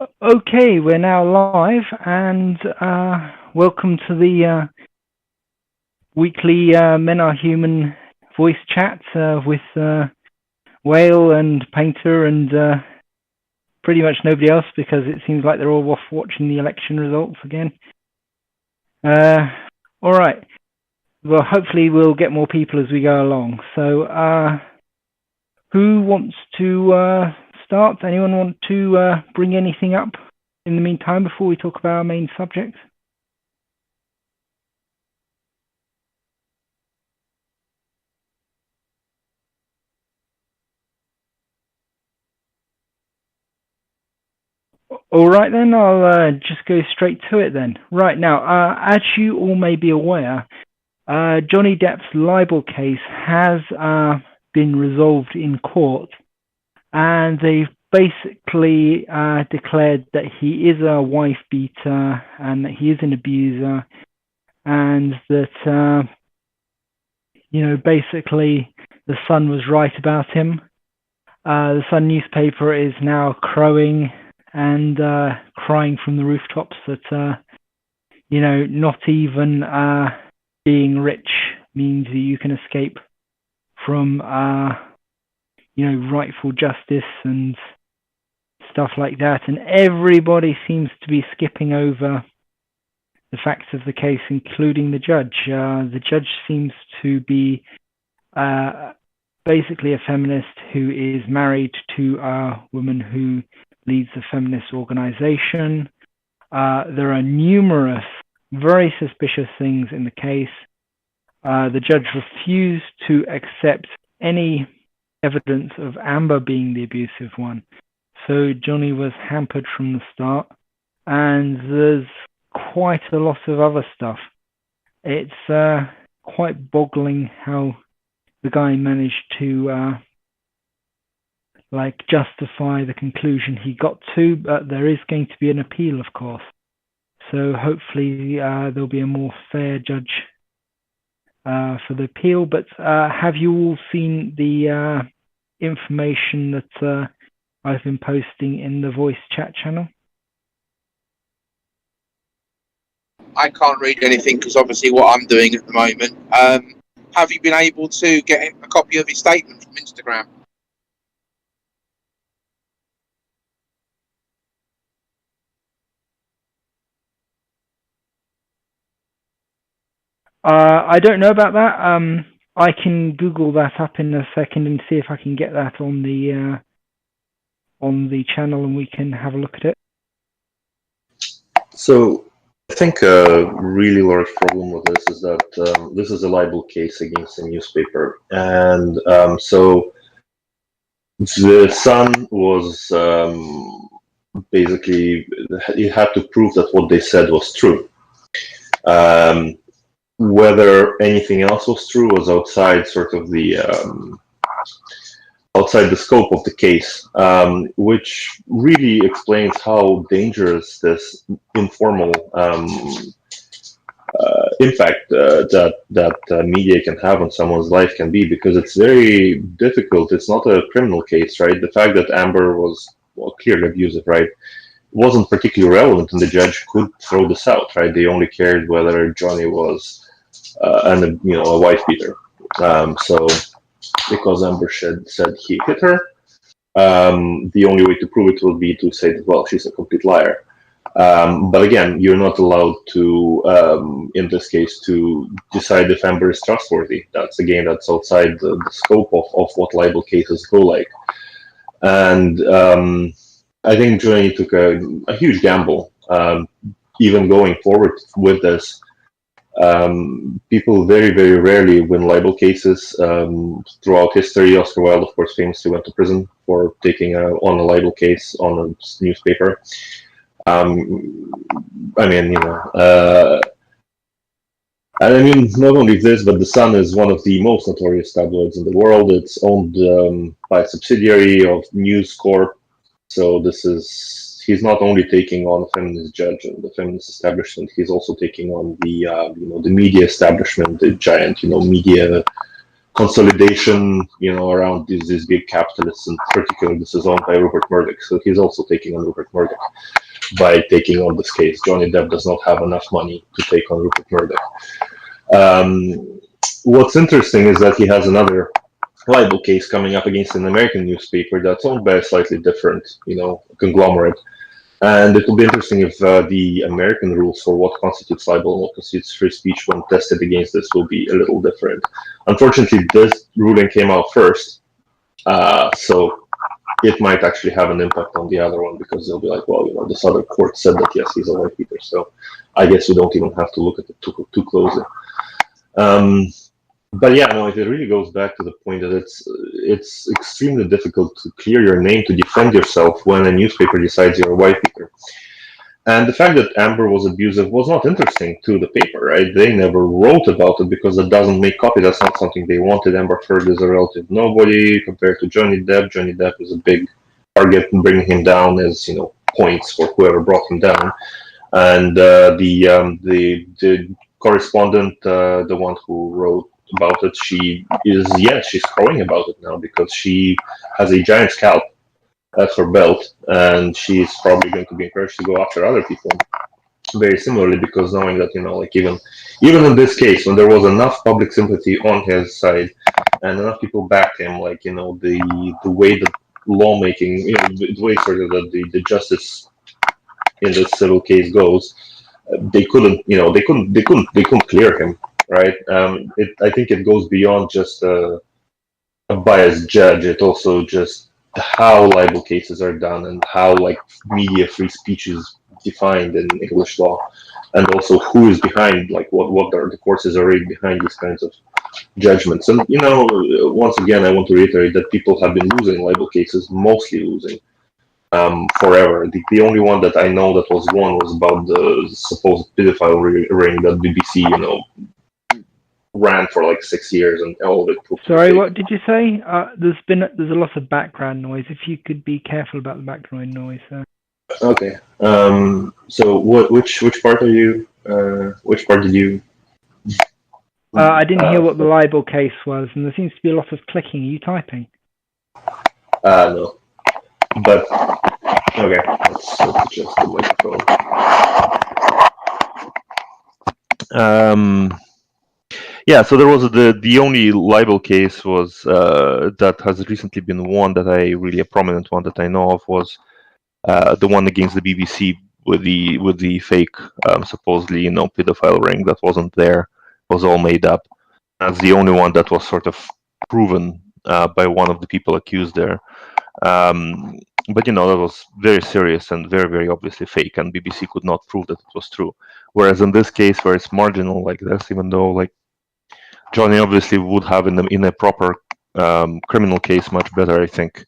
Okay, we're now live, and welcome to the weekly Men Are Human voice chat with Whale and Painter and pretty much nobody else, because it seems like they're all off watching the election results again. All right. Well, hopefully we'll get more people as we go along. So, who wants to start? Anyone want to bring anything up in the meantime before we talk about our main subject? All right then, I'll just go straight to it then. Right now, as you all may be aware, Johnny Depp's libel case has been resolved in court, and they've basically declared that he is a wife beater and that he is an abuser, and that basically the Sun was right about him. The Sun newspaper is now crowing and crying from the rooftops that not even being rich means that you can escape from rightful justice and stuff like that. And everybody seems to be skipping over the facts of the case, including the judge. The judge seems to be basically a feminist who is married to a woman who leads a feminist organization. There are numerous very suspicious things in the case. The judge refused to accept any evidence of Amber being the abusive one. So Johnny was hampered from the start, and there's quite a lot of other stuff. It's quite boggling how the guy managed to justify the conclusion he got to, but there is going to be an appeal, of course. So hopefully there'll be a more fair judge for the appeal. But have you all seen the information that I've been posting in the voice chat channel? I can't read anything because obviously what I'm doing at the moment. Have you been able to get a copy of his statement from Instagram? I don't know about that. I can Google that up in a second and see if I can get that on the channel, and we can have a look at it. So I think a really large problem with this is that this is a libel case against a newspaper, and so the Sun was basically, you had to prove that what they said was true. Whether anything else was true was outside sort of the outside the scope of the case, which really explains how dangerous this informal impact that media can have on someone's life can be, because it's very difficult. It's not a criminal case, right? The fact that Amber was clearly abusive, right, wasn't particularly relevant, and the judge could throw this out, right? They only cared whether Johnny was a wife beater. So because Amber said he hit her, the only way to prove it would be to say that, well, she's a complete liar. But again, you're not allowed to, in this case, to decide if Amber is trustworthy. That's that's outside the scope of what libel cases go like. And I think Johnny took a huge gamble, even going forward with this. People very, very rarely win libel cases. Throughout history, Oscar Wilde, of course, famously went to prison for taking on a libel case on a newspaper. Not only this, but the Sun is one of the most notorious tabloids in the world. It's owned by a subsidiary of News Corp. So he's not only taking on a feminist judge and the feminist establishment, he's also taking on the the media establishment, the giant media consolidation, around these big capitalists, and particularly this is owned by Rupert Murdoch. So he's also taking on Rupert Murdoch by taking on this case. Johnny Depp does not have enough money to take on Rupert Murdoch. What's interesting is that he has another libel case coming up against an American newspaper that's owned by a slightly different, conglomerate. And it will be interesting if the American rules for what constitutes libel and what constitutes free speech when tested against this will be a little different. Unfortunately, this ruling came out first, so it might actually have an impact on the other one, because they'll be like, well, this other court said that, yes, he's a white beater, so I guess we don't even have to look at it too closely. But yeah, no, it really goes back to the point that it's extremely difficult to clear your name to defend yourself when a newspaper decides you're a white beater. And the fact that Amber was abusive was not interesting to the paper, right? They never wrote about it because that doesn't make copy. That's not something they wanted. Amber Heard is a relative nobody compared to Johnny Depp. Johnny Depp is a big target, and bringing him down is, points for whoever brought him down. And the correspondent, the one who wrote about it, she's crowing about it now because she has a giant scalp at her belt, and she's probably going to be encouraged to go after other people very similarly, because knowing that, even in this case, when there was enough public sympathy on his side and enough people backed him, the way the lawmaking, the way sort of the justice in this civil case goes, they couldn't clear him. Right. I think it goes beyond just a biased judge. It also just how libel cases are done and how media free speech is defined in English law, and also who is behind, what are the courses already behind these kinds of judgments. And once again, I want to reiterate that people have been losing libel cases, mostly losing forever. The only one that I know that was won was about the supposed pedophile ring that BBC, ran for 6 years, and all of it. Sorry, what did you say? There's a lot of background noise. If you could be careful about the background noise. Okay. So which part are you? Which part did you? I didn't hear what the libel case was, and there seems to be a lot of clicking. Are you typing? No. But okay. Let's adjust the microphone. Yeah, so there was the only libel case was that has recently been won, a really prominent one that I know of, was the one against the BBC with the fake supposedly pedophile ring that wasn't there, was all made up. That's the only one that was sort of proven by one of the people accused there. But that was very serious and very, very obviously fake, and BBC could not prove that it was true. Whereas in this case, where it's marginal like this, even though Johnny obviously would have in a proper criminal case much better, I think,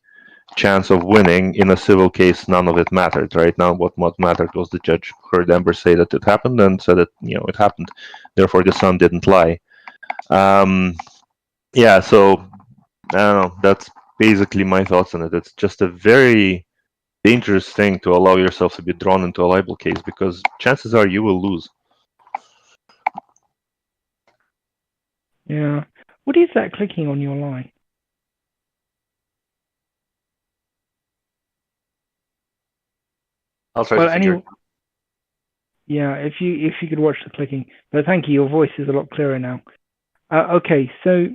chance of winning. In a civil case, none of it mattered. Right now, what mattered was the judge heard Amber say that it happened and said that it happened. Therefore, the son didn't lie. Yeah, so I don't know. That's basically my thoughts on it. It's just a very dangerous thing to allow yourself to be drawn into a libel case, because chances are you will lose. Yeah. What is that clicking on your line? I'll try to figure. Yeah, if you could watch the clicking. But thank you, your voice is a lot clearer now. Okay, so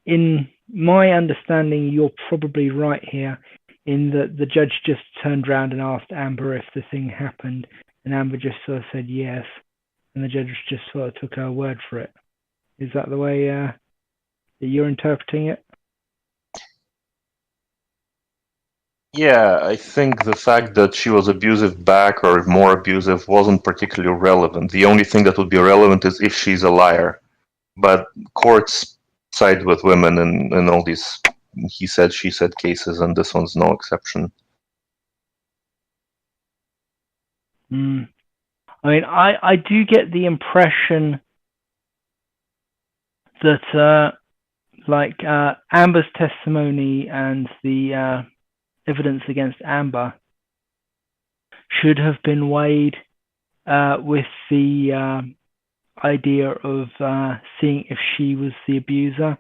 in my understanding, you're probably right here in that the judge just turned around and asked Amber if the thing happened, and Amber just sort of said yes, and the judge just sort of took her word for it. Is that the way that you're interpreting it? Yeah, I think the fact that she was abusive back or more abusive wasn't particularly relevant. The only thing that would be relevant is if she's a liar. But courts side with women in all these he said, she said cases, and this one's no exception. I mean, I do get the impression that Amber's testimony and the evidence against Amber should have been weighed with the idea of seeing if she was the abuser,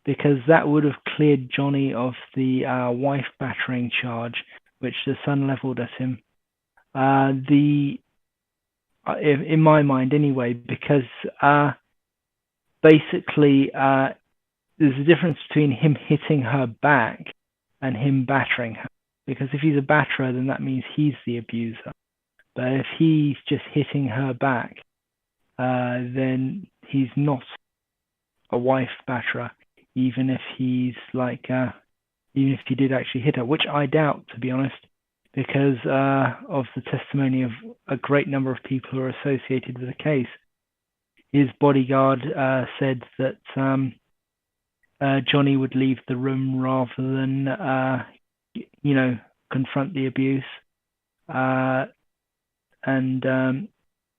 because that would have cleared Johnny of the wife battering charge, which the Sun leveled at him. In my mind, anyway, because basically there's a difference between him hitting her back and him battering her. Because if he's a batterer, then that means he's the abuser. But if he's just hitting her back, then he's not a wife batterer, even if he's even if he did actually hit her, which I doubt, to be honest, because of the testimony of a great number of people who are associated with the case. His bodyguard said that Johnny would leave the room rather than, confront the abuse. And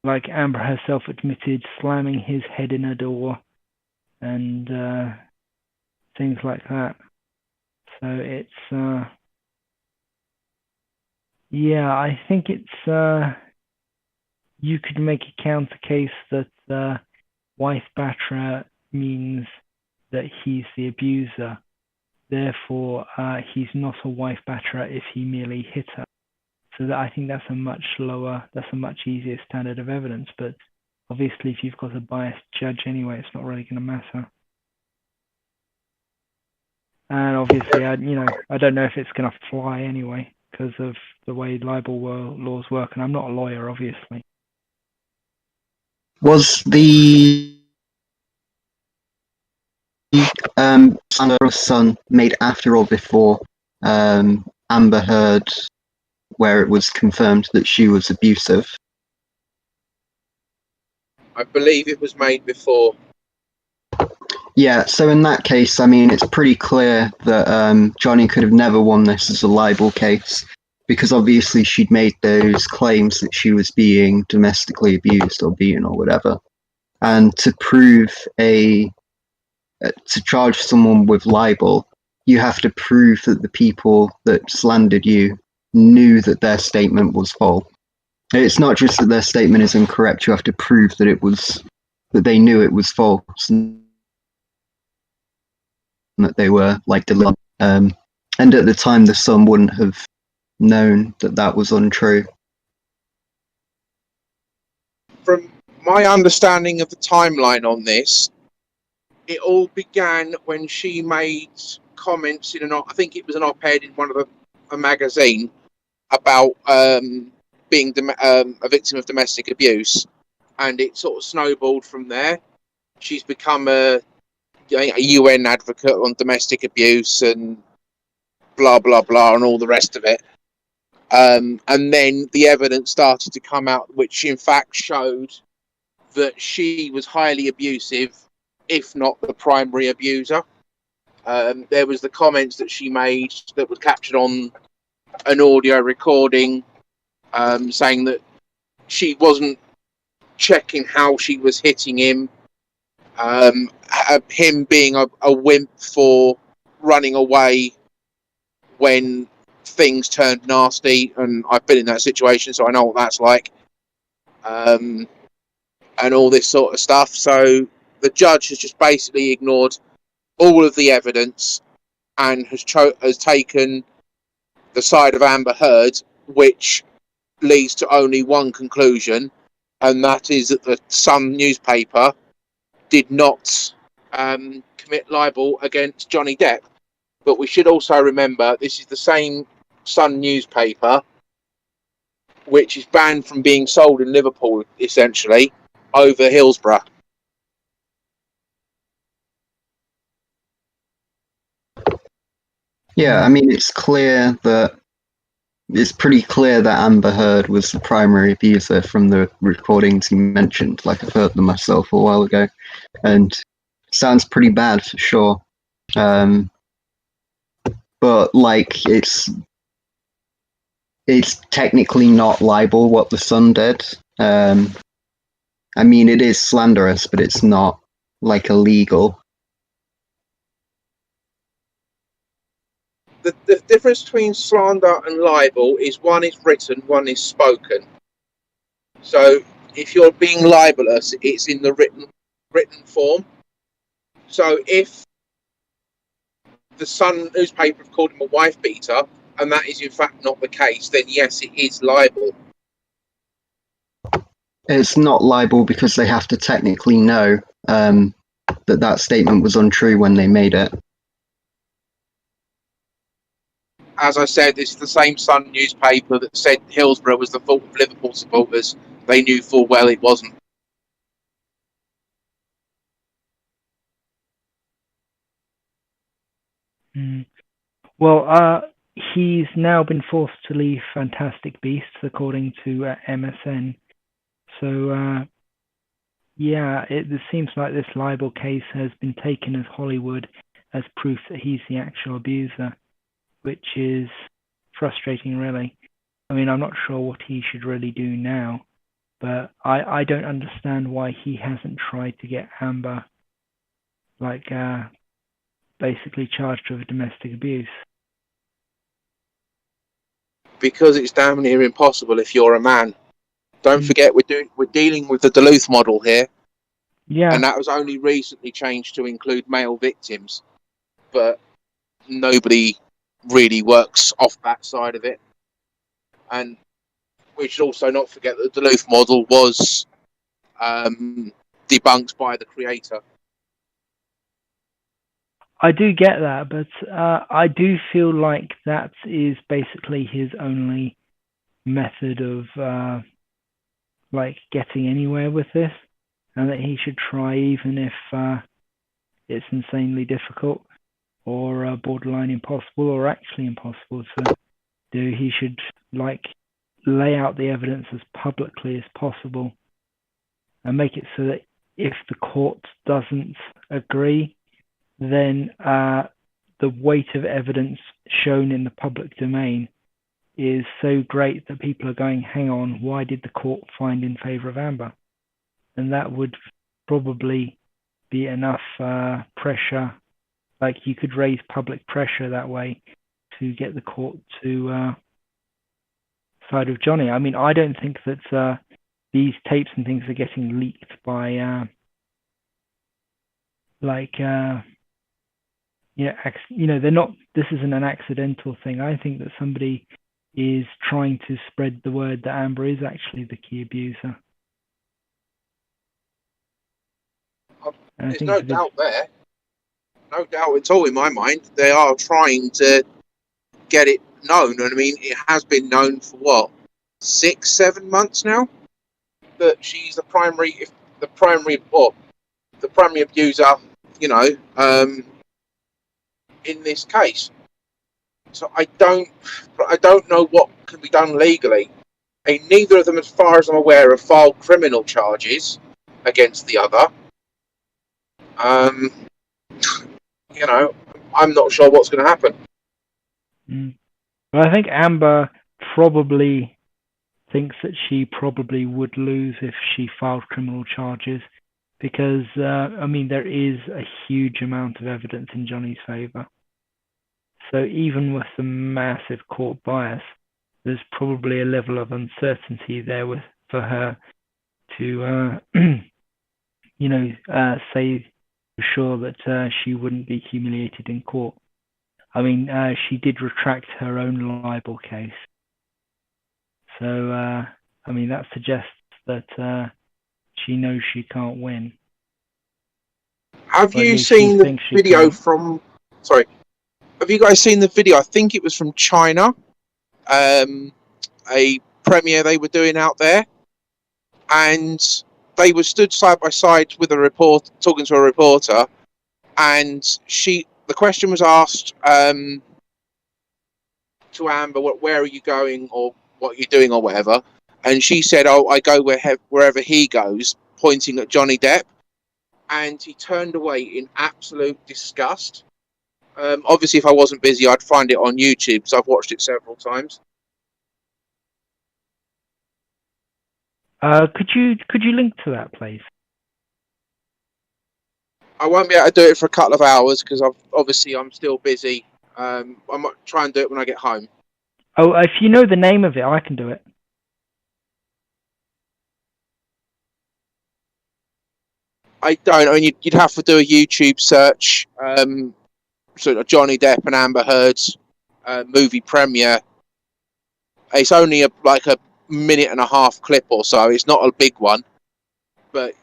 like Amber herself admitted, slamming his head in a door and things like that. So it's, I think it's, you could make a counter case that wife batterer means that he's the abuser. Therefore, he's not a wife batterer if he merely hit her. So that I think that's a much easier standard of evidence. But obviously, if you've got a biased judge anyway, it's not really going to matter. And obviously, I don't know if it's going to fly anyway because of the way libel laws work. And I'm not a lawyer, obviously. Was the Sun made after or before Amber Heard, where it was confirmed that she was abusive? I believe it was made before. Yeah, so in that case, I mean, it's pretty clear that Johnny could have never won this as a libel case, because obviously she'd made those claims that she was being domestically abused or beaten or whatever. And to charge someone with libel, you have to prove that the people that slandered you knew that their statement was false. It's not just that their statement is incorrect, you have to prove that they knew it was false, and that they were deluded. And at the time, the Sun wouldn't have known that that was untrue. From my understanding of the timeline on this, it all began when she made comments in I think it was an op-ed in one of a magazine about being a victim of domestic abuse, and it sort of snowballed from there. She's become a UN advocate on domestic abuse and blah blah blah and all the rest of it. And then the evidence started to come out, which in fact showed that she was highly abusive, if not the primary abuser. There was the comments that she made that were captured on an audio recording, saying that she wasn't checking how she was hitting him, him being a wimp for running away when things turned nasty, and I've been in that situation, so I know what that's like, and all this sort of stuff. So the judge has just basically ignored all of the evidence and has taken the side of Amber Heard, which leads to only one conclusion, and that is that the Sun newspaper did not commit libel against Johnny Depp. But we should also remember this is the same Sun newspaper which is banned from being sold in Liverpool, essentially, over Hillsborough. Yeah, I mean, it's pretty clear that Amber Heard was the primary abuser from the recordings you mentioned. Like, I've heard them myself a while ago, and sounds pretty bad for sure. But it's technically not libel what the Sun did. I mean, it is slanderous, but it's not illegal. The difference between slander and libel is one is written, one is spoken. So if you're being libelous, it's in the written form. So if the Sun newspaper have called him a wife beater, and that is in fact not the case, then yes, it is libel. It's not libel because they have to technically know that statement was untrue when they made it. As I said, this is the same Sun newspaper that said Hillsborough was the fault of Liverpool supporters. They knew full well it wasn't. Well, he's now been forced to leave Fantastic Beasts, according to MSN. So, yeah, it seems like this libel case has been taken as Hollywood as proof that he's the actual abuser, which is frustrating, really. I mean, I'm not sure what he should really do now, but I don't understand why he hasn't tried to get Amber, like, basically charged with domestic abuse. Because it's damn near impossible if you're a man. Don't forget, we're dealing with the Duluth model here. Yeah. And that was only recently changed to include male victims. But nobody really works off that side of it. And we should also not forget that the Duluth model was debunked by the creator. I do get that, but I do feel like that is basically his only method of like getting anywhere with this, and that he should try, even if it's insanely difficult or borderline impossible or actually impossible to do. He should like lay out the evidence as publicly as possible and make it so that if the court doesn't agree, then the weight of evidence shown in the public domain is so great that people are going, hang on, why did the court find in favor of Amber? And that would probably be enough pressure, like you could raise public pressure that way to get the court to side of Johnny. I mean, I don't think that these tapes and things are getting leaked by they're not. This isn't an accidental thing. I think that somebody is trying to spread the word that Amber is actually the key abuser. There's no doubt there. No doubt at all in my mind. They are trying to get it known. And I mean, it has been known for 6-7 months now that she's the primary abuser, in this case. So I don't know what can be done legally. And neither of them, as far as I'm aware, have filed criminal charges against the other. I'm not sure what's going to happen. Well, I think Amber probably thinks that she probably would lose if she filed criminal charges because, there is a huge amount of evidence in Johnny's favor. So even with the massive court bias, there's probably a level of uncertainty there for her to, say for sure that she wouldn't be humiliated in court. I mean, she did retract her own libel case. So, that suggests that she knows she can't win. Have you seen the video from... Sorry. Have you guys seen the video? I think it was from China. A premiere they were doing out there. And they were stood side by side with a reporter, talking to a reporter. And the question was asked to Amber, where are you going or what are you doing or whatever. And she said, I go wherever he goes, pointing at Johnny Depp. And he turned away in absolute disgust. Obviously, if I wasn't busy, I'd find it on YouTube, so I've watched it several times. Could you link to that, please? I won't be able to do it for a couple of hours because I'm still busy. I might try and do it when I get home. Oh, if you know the name of it, I can do it. I don't. I mean, you'd have to do a YouTube search sort of Johnny Depp and Amber Heard's movie premiere. It's only like a minute and a half clip or so. It's not a big one, but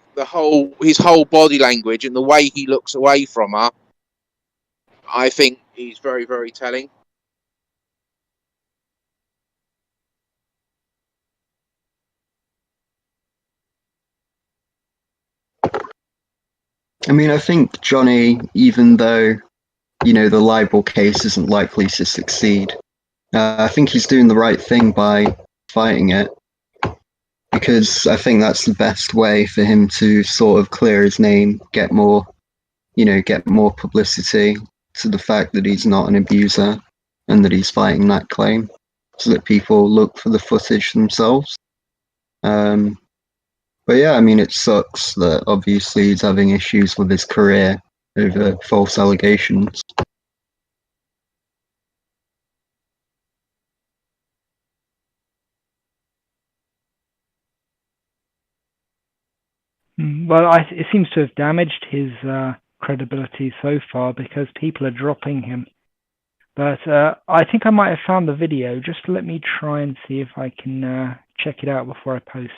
his whole body language and the way he looks away from her, I think is very, very telling. I mean, I think Johnny, even though, the libel case isn't likely to succeed, I think he's doing the right thing by fighting it, because I think that's the best way for him to sort of clear his name, get more publicity to the fact that he's not an abuser and that he's fighting that claim, so that people look for the footage themselves. But yeah, I mean, it sucks that obviously he's having issues with his career over false allegations. Well, it seems to have damaged his credibility so far because people are dropping him. But I think I might have found the video. Just let me try and see if I can check it out before I post.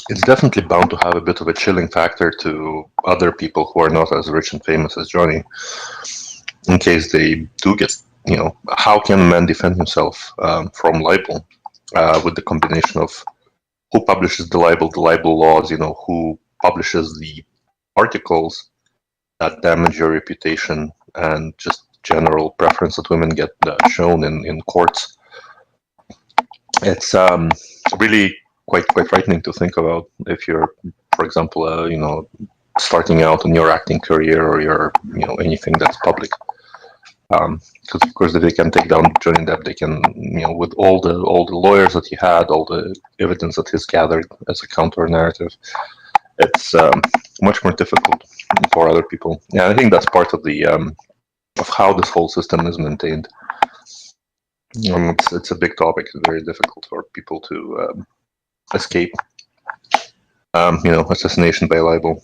It's definitely bound to have a bit of a chilling factor to other people who are not as rich and famous as Johnny, in case they do get, how can a man defend himself from libel with the combination of who publishes the libel laws, who publishes the articles that damage your reputation, and just general preference that women get shown in courts. It's really quite frightening to think about if you're, for example, starting out in your acting career or your, anything that's public. Because of course, if they can take down Johnny Depp, they can, with all the lawyers that he had, all the evidence that he's gathered as a counter narrative, it's much more difficult for other people. Yeah, I think that's part of the of how this whole system is maintained. It's a big topic. It's very difficult for people to escape, assassination by libel.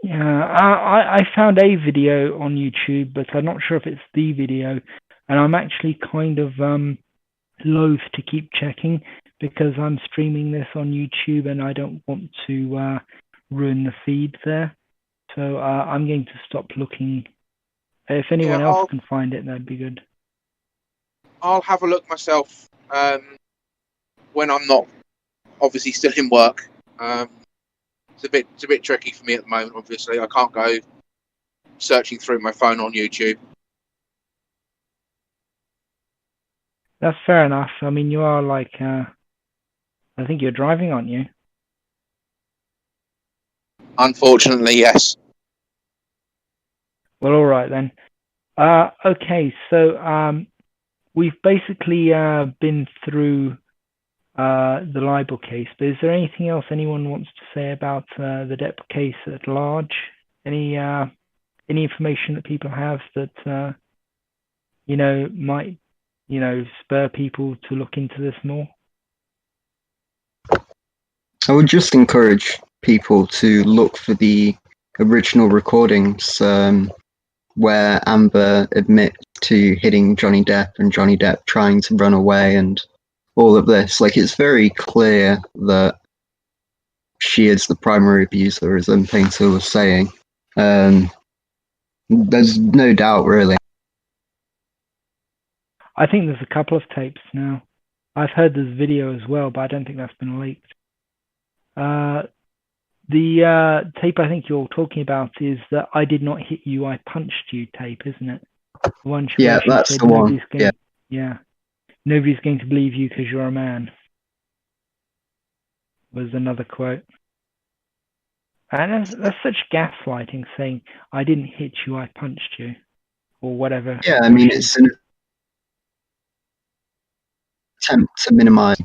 Yeah, I found a video on YouTube, but I'm not sure if it's the video, and I'm actually kind of loath to keep checking because I'm streaming this on YouTube and I don't want to ruin the feed there. So I'm going to stop looking. If anyone else can find it, that'd be good. I'll have a look myself when I'm not obviously still in work. It's a bit tricky for me at the moment. Obviously, I can't go searching through my phone on YouTube. That's fair enough. I mean, you are like, I think you're driving, aren't you? Unfortunately, yes. Well, all right then. Okay, so we've basically been through the libel case, but is there anything else anyone wants to say about the Depp case at large? Any information that people have that might spur people to look into this more? I would just encourage people to look for the original recordings where Amber admits to hitting Johnny Depp and Johnny Depp trying to run away and all of this. Like, it's very clear that she is the primary abuser, as Painter was saying. There's no doubt, really. I think there's a couple of tapes now. I've heard there's video as well, but I don't think that's been leaked. The tape I think you're talking about is the "I did not hit you, I punched you" tape, isn't it? Yeah, that's the one. Yeah. Nobody's going to believe you because you're a man, was another quote. And that's such gaslighting, saying, I didn't hit you, I punched you, or whatever. Yeah, I mean, it's an attempt to minimize.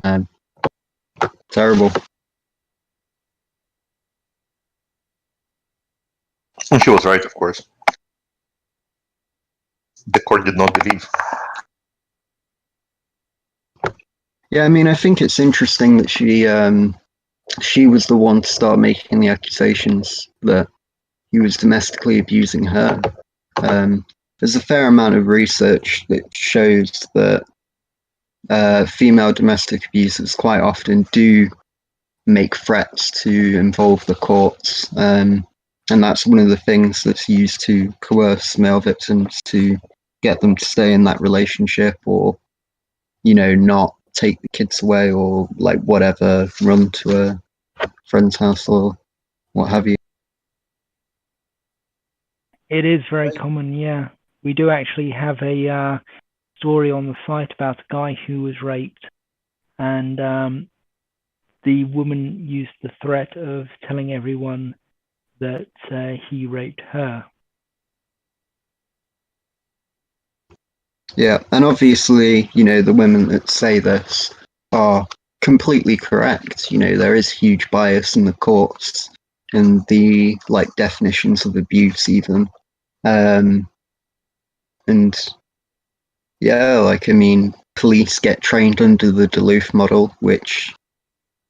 Terrible. And she was right, of course. The court did not believe. Yeah, I mean, I think it's interesting that she was the one to start making the accusations that he was domestically abusing her. There's a fair amount of research that shows that female domestic abusers quite often do make threats to involve the courts, and that's one of the things that's used to coerce male victims to get them to stay in that relationship, or not take the kids away, or like whatever, run to a friend's house or what have you. It is very common, yeah. We do actually have a story on the site about a guy who was raped, and the woman used the threat of telling everyone that he raped her. Yeah, and obviously, the women that say this are completely correct. There is huge bias in the courts and the definitions of abuse even. And yeah, I mean, police get trained under the Duluth model, which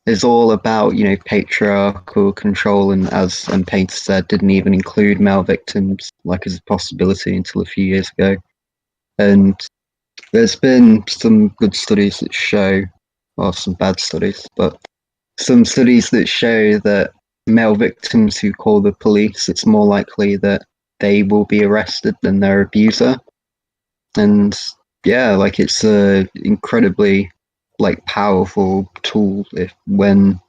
is all about, patriarchal control, and as Painter said, didn't even include male victims as a possibility until a few years ago. And there's been some good studies that show, well, some bad studies, but some studies that show that male victims who call the police, it's more likely that they will be arrested than their abuser. And yeah, it's a incredibly powerful tool when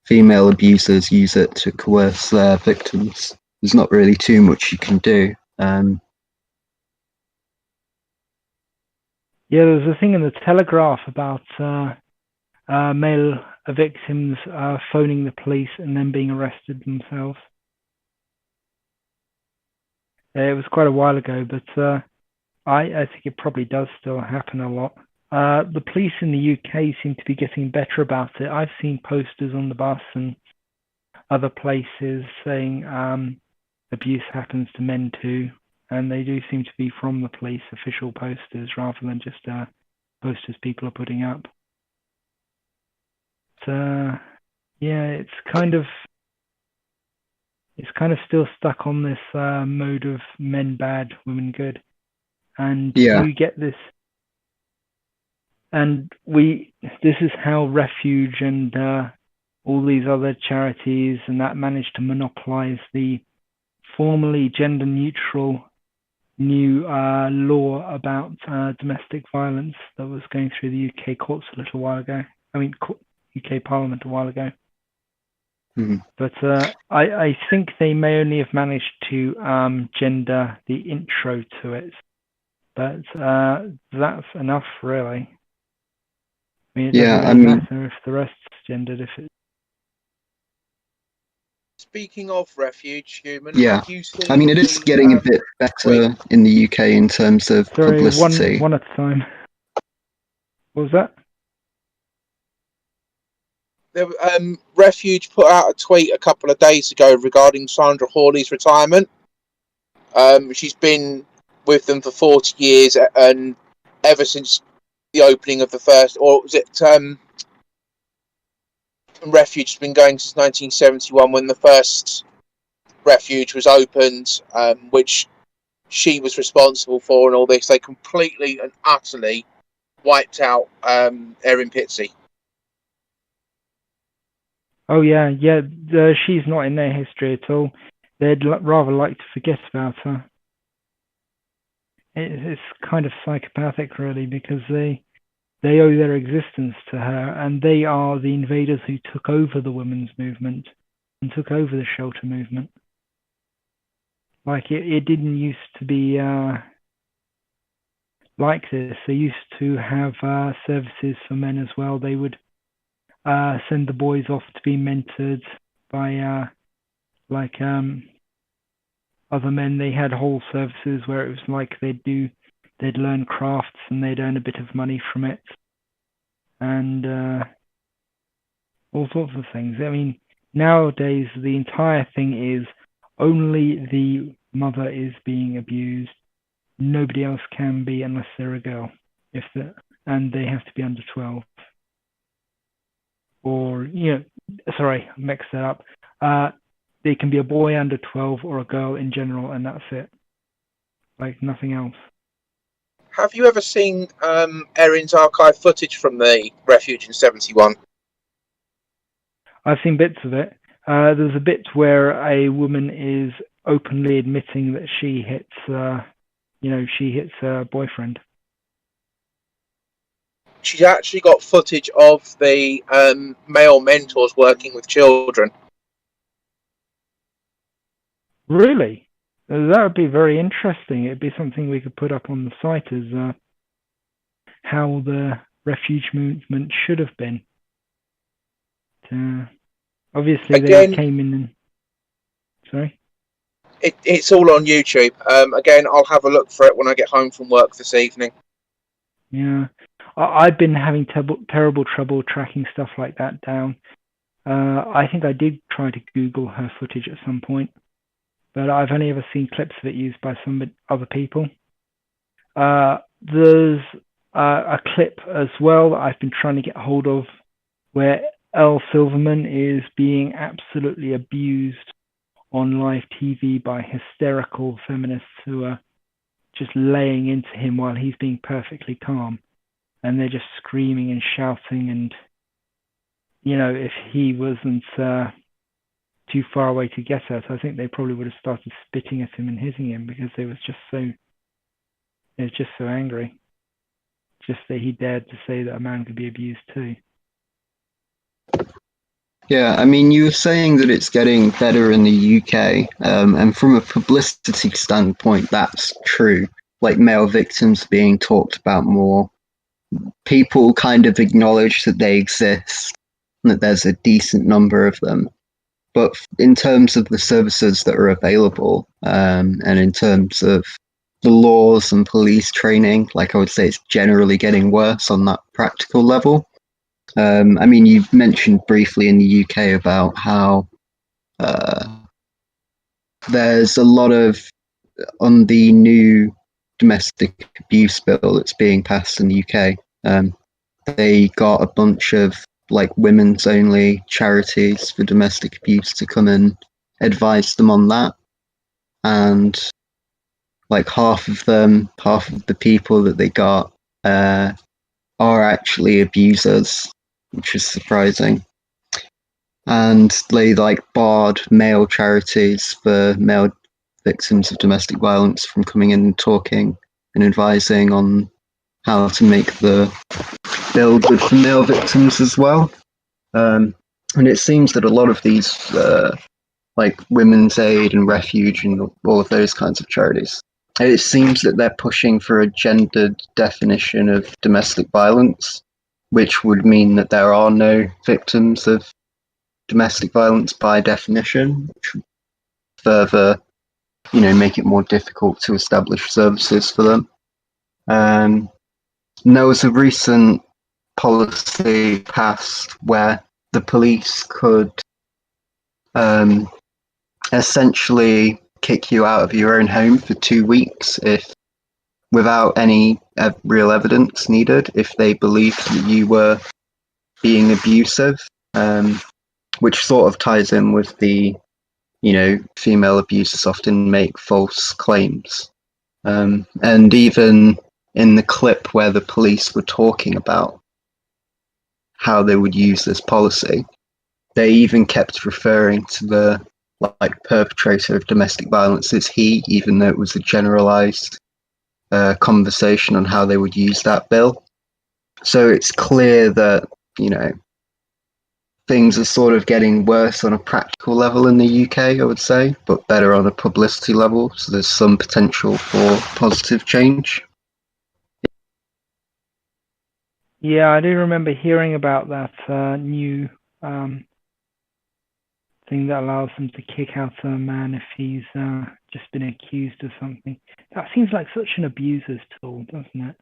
female abusers use it to coerce their victims. There's not really too much you can do. Yeah, there's a thing in the Telegraph about male victims phoning the police and then being arrested themselves. It was quite a while ago, but I think it probably does still happen a lot. The police in the UK seem to be getting better about it. I've seen posters on the bus and other places saying abuse happens to men too, and they do seem to be from the police official posters rather than just posters people are putting up. But, yeah, it's kind of still stuck on this mode of men bad, women good, and Yeah. you get this. And this is how Refuge and all these other charities and that managed to monopolize the formerly gender-neutral new law about domestic violence that was going through the UK courts a little while ago. I mean, UK Parliament a while ago. Mm-hmm. But I think they may only have managed to gender the intro to it. But that's enough, really. I mean, it doesn't really matter if the rest's gendered. If it. Speaking of Refuge, Human, yeah, have you seen I mean, it is getting a bit better in the UK in terms of publicity. One at a time. What was that? Refuge put out a tweet a couple of days ago regarding Sandra Hawley's retirement. She's been with them for 40 years, and ever since the opening of the first, or was it Refuge has been going since 1971 when the first Refuge was opened, which she was responsible for, and all this. They completely and utterly wiped out Erin Pitsey. Oh yeah. She's not in their history at all. They'd rather like to forget about her. It's kind of psychopathic, really, because they owe their existence to her, and they are the invaders who took over the women's movement and took over the shelter movement. It didn't used to be like this. They used to have services for men as well. They would send the boys off to be mentored by other men. They had whole services where it was like they'd learn crafts and they'd earn a bit of money from it, and all sorts of things. I mean, nowadays the entire thing is only the mother is being abused. Nobody else can be unless they're a girl, and they have to be under 12. Or, sorry, I mixed that up. They can be a boy under 12 or a girl in general, and that's it. Like nothing else. Have you ever seen Erin's archive footage from the refuge in 71? I've seen bits of it. There's a bit where a woman is openly admitting that she hits her boyfriend. She's actually got footage of the male mentors working with children. Really? That would be very interesting. It'd be something we could put up on the site as how the refuge movement should have been. Obviously, Again, they came in and... Sorry? It's all on YouTube. Again, I'll have a look for it when I get home from work this evening. Yeah. I've been having terrible trouble tracking stuff like that down. I think I did try to Google her footage at some point, but I've only ever seen clips of it used by some other people. There's a clip as well that I've been trying to get hold of where Elle Silverman is being absolutely abused on live TV by hysterical feminists who are just laying into him while he's being perfectly calm. And they're just screaming and shouting, and if he wasn't too far away to get at, I think they probably would have started spitting at him and hitting him because they was just so angry. Just that he dared to say that a man could be abused too. Yeah, I mean, you were saying that it's getting better in the UK, and from a publicity standpoint, that's true. Like male victims being talked about more. People kind of acknowledge that they exist and that there's a decent number of them. But in terms of the services that are available, and in terms of the laws and police training, like I would say it's generally getting worse on that practical level. I mean, you mentioned briefly in the UK about how there's a lot of, on the new domestic abuse bill that's being passed in the UK, they got a bunch of like women's only charities for domestic abuse to come and advise them on that. And like half of the people that they got are actually abusers, which is surprising. And they like barred male charities for male victims of domestic violence from coming in and talking and advising on how to make the bill good for male victims as well. And it seems that a lot of these, like Women's Aid and Refuge and all of those kinds of charities, it seems that they're pushing for a gendered definition of domestic violence, which would mean that there are no victims of domestic violence by definition, which would further, make it more difficult to establish services for them. And there was a recent policy passed where the police could essentially kick you out of your own home for 2 weeks if, without any real evidence needed, if they believed that you were being abusive, which sort of ties in with the, female abusers often make false claims. And even in the clip where the police were talking about how they would use this policy, they even kept referring to the perpetrator of domestic violence as he, even though it was a generalized conversation on how they would use that bill. So it's clear that, things are sort of getting worse on a practical level in the UK, I would say, but better on a publicity level. So there's some potential for positive change. Yeah, I do remember hearing about that new thing that allows them to kick out a man if he's just been accused of something. That seems like such an abuser's tool, doesn't it?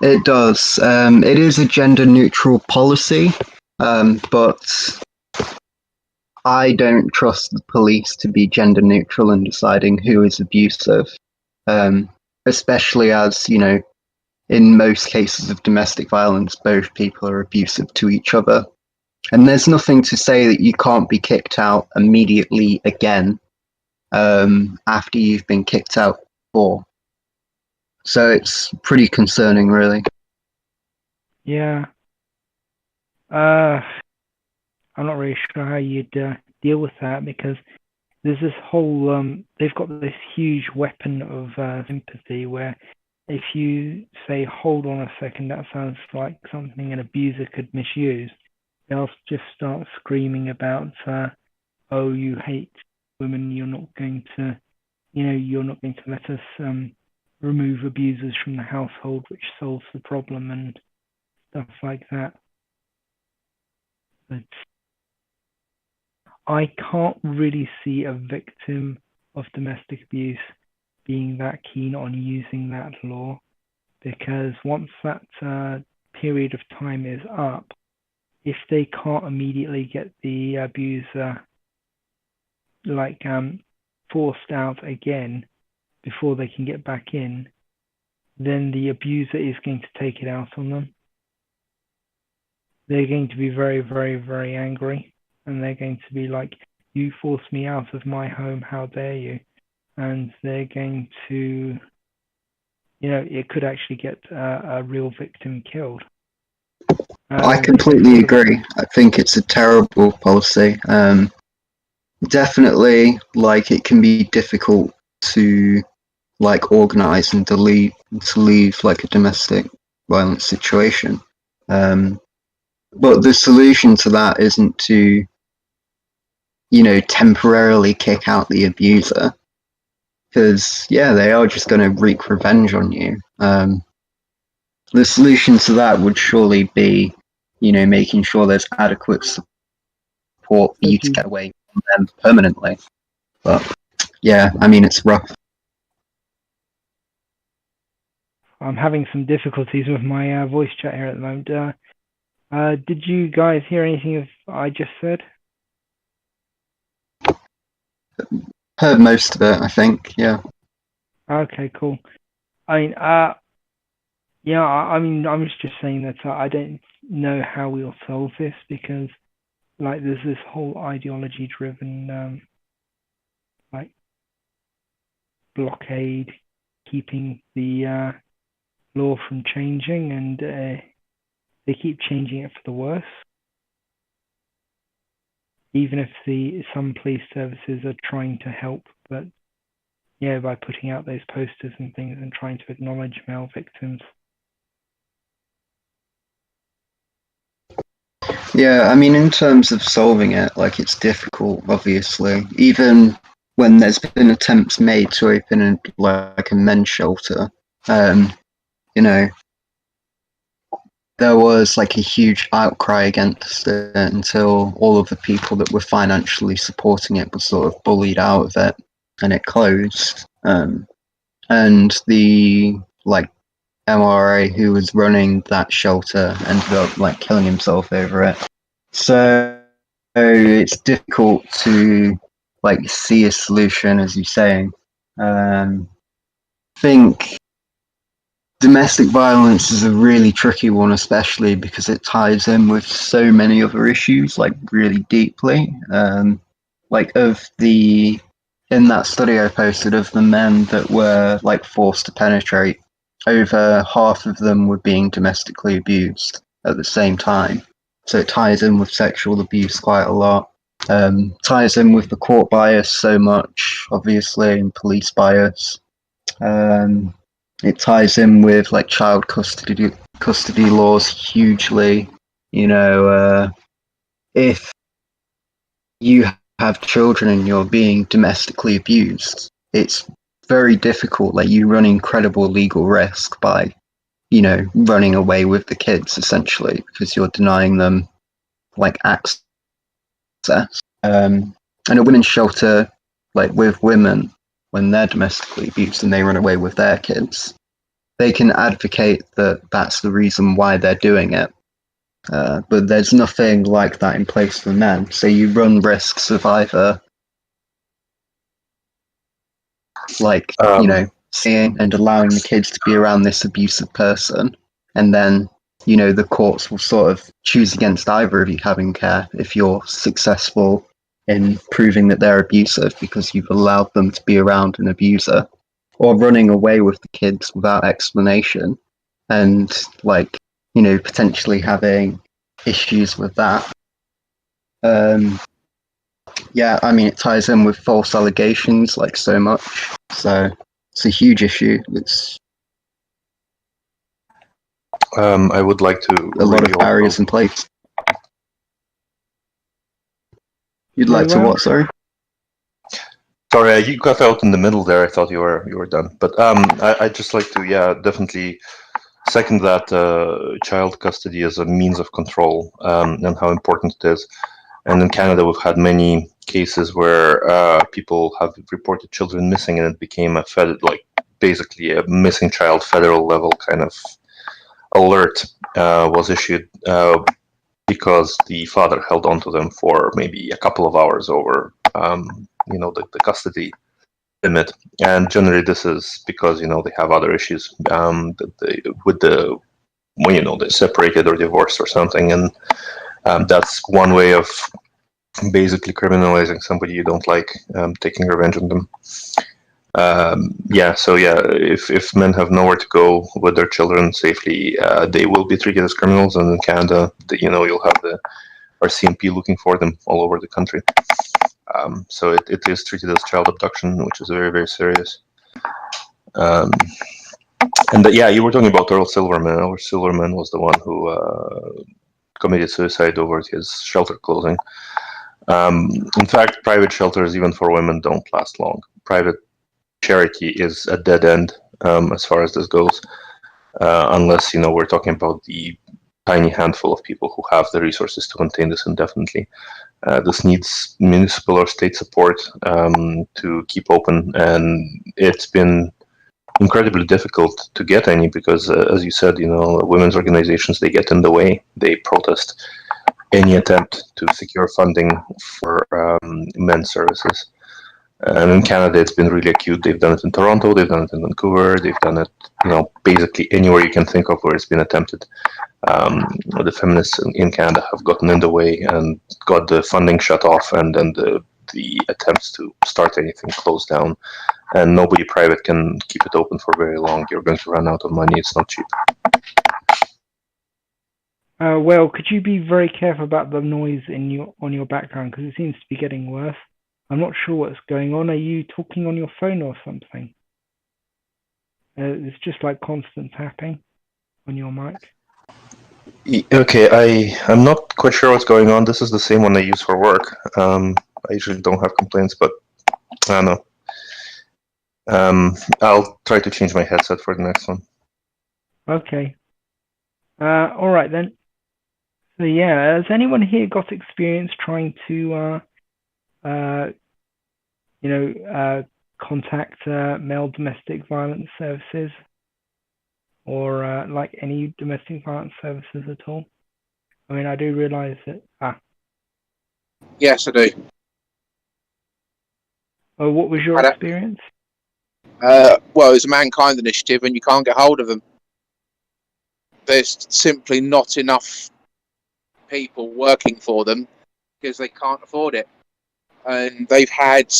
It does. It is a gender-neutral policy, but I don't trust the police to be gender neutral in deciding who is abusive, especially as, in most cases of domestic violence, both people are abusive to each other. And there's nothing to say that you can't be kicked out immediately again after you've been kicked out before. So it's pretty concerning, really. Yeah. I'm not really sure how you'd deal with that, because there's this whole they've got this huge weapon of sympathy, where if you say, hold on a second, that sounds like something an abuser could misuse, they'll just start screaming about, oh, you hate women, you're not going to let us remove abusers from the household, which solves the problem, and stuff like that. But I can't really see a victim of domestic abuse being that keen on using that law, because once that period of time is up, if they can't immediately get the abuser forced out again before they can get back in, then the abuser is going to take it out on them. They're going to be very, very, very angry, and they're going to be like, you forced me out of my home, how dare you? And they're going to, it could actually get a real victim killed. I completely agree. I think it's a terrible policy. Definitely, it can be difficult to organize and to leave a domestic violence situation. But the solution to that isn't to, temporarily kick out the abuser, because they are just going to wreak revenge on you. The solution to that would surely be, making sure there's adequate support for you to get away from them permanently. But it's rough. I'm having some difficulties with my voice chat here at the moment. Did you guys hear anything of I just said? Heard most of it, I think. Yeah. Okay, cool. I was just saying that I don't know how we'll solve this, because there's this whole ideology-driven blockade keeping the law from changing, and they keep changing it for the worse. Even if some police services are trying to help, but by putting out those posters and things and trying to acknowledge male victims. Yeah, in terms of solving it, it's difficult, obviously. Even when there's been attempts made to open a men's shelter, there was a huge outcry against it until all of the people that were financially supporting it were sort of bullied out of it, and it closed. And the MRA who was running that shelter ended up killing himself over it. So it's difficult to see a solution, as you're saying. I think domestic violence is a really tricky one, especially because it ties in with so many other issues really deeply. In that study I posted of the men that were forced to penetrate, over half of them were being domestically abused at the same time. So it ties in with sexual abuse quite a lot. Ties in with the court bias so much, obviously, and police bias. It ties in with child custody laws hugely. If you have children and you're being domestically abused, it's very difficult. You run incredible legal risk by, running away with the kids, essentially, because you're denying them access. And a women's shelter, with women, when they're domestically abused and they run away with their kids, they can advocate that that's the reason why they're doing it. But there's nothing like that in place for men. So you run risks of either, like, seeing and allowing the kids to be around this abusive person, and then, the courts will sort of choose against either of you having care if you're successful in proving that they're abusive because you've allowed them to be around an abuser, or running away with the kids without explanation, and potentially having issues with that. It ties in with false allegations like so much. So it's a huge issue. It's I would like to a lot of barriers in place. You'd like to what? Sorry. Sorry, you got out in the middle there. I thought you were done, but I'd just like to definitely second that child custody as a means of control and how important it is. And in Canada, we've had many cases where people have reported children missing, and it became basically a missing child federal level kind of alert was issued because the father held on to them for maybe a couple of hours over the custody limit. And generally this is because they have other issues when they're separated or divorced or something, and that's one way of basically criminalizing somebody you don't like, taking revenge on them. If men have nowhere to go with their children safely, they will be treated as criminals. And in Canada, you'll have the RCMP looking for them all over the country. So it is treated as child abduction, which is very, very serious. You were talking about Earl Silverman. Earl Silverman was the one who committed suicide over his shelter closing. In fact, private shelters, even for women, don't last long. Private charity is a dead end as far as this goes, unless we're talking about the tiny handful of people who have the resources to maintain this indefinitely. This needs municipal or state support to keep open, and it's been incredibly difficult to get any because, as you said, women's organizations, they get in the way. They protest any attempt to secure funding for men's services. And in Canada, it's been really acute. They've done it in Toronto, they've done it in Vancouver, they've done it, basically anywhere you can think of where it's been attempted. The feminists in Canada have gotten in the way and got the funding shut off, and then the attempts to start anything closed down. And nobody private can keep it open for very long. You're going to run out of money. It's not cheap. Could you be very careful about the noise on your background, because it seems to be getting worse. I'm not sure what's going on. Are you talking on your phone or something? It's just like constant tapping on your mic. Okay, I'm not quite sure what's going on. This is the same one I use for work. I usually don't have complaints, but I don't know. I'll try to change my headset for the next one. Okay. All right then. So has anyone here got experience trying to contact male domestic violence services, or any domestic violence services at all? I mean, I do realize that. Yes, I do. Oh, what was your experience? It was a Mankind initiative, and you can't get hold of them. There's simply not enough people working for them because they can't afford it. And they've had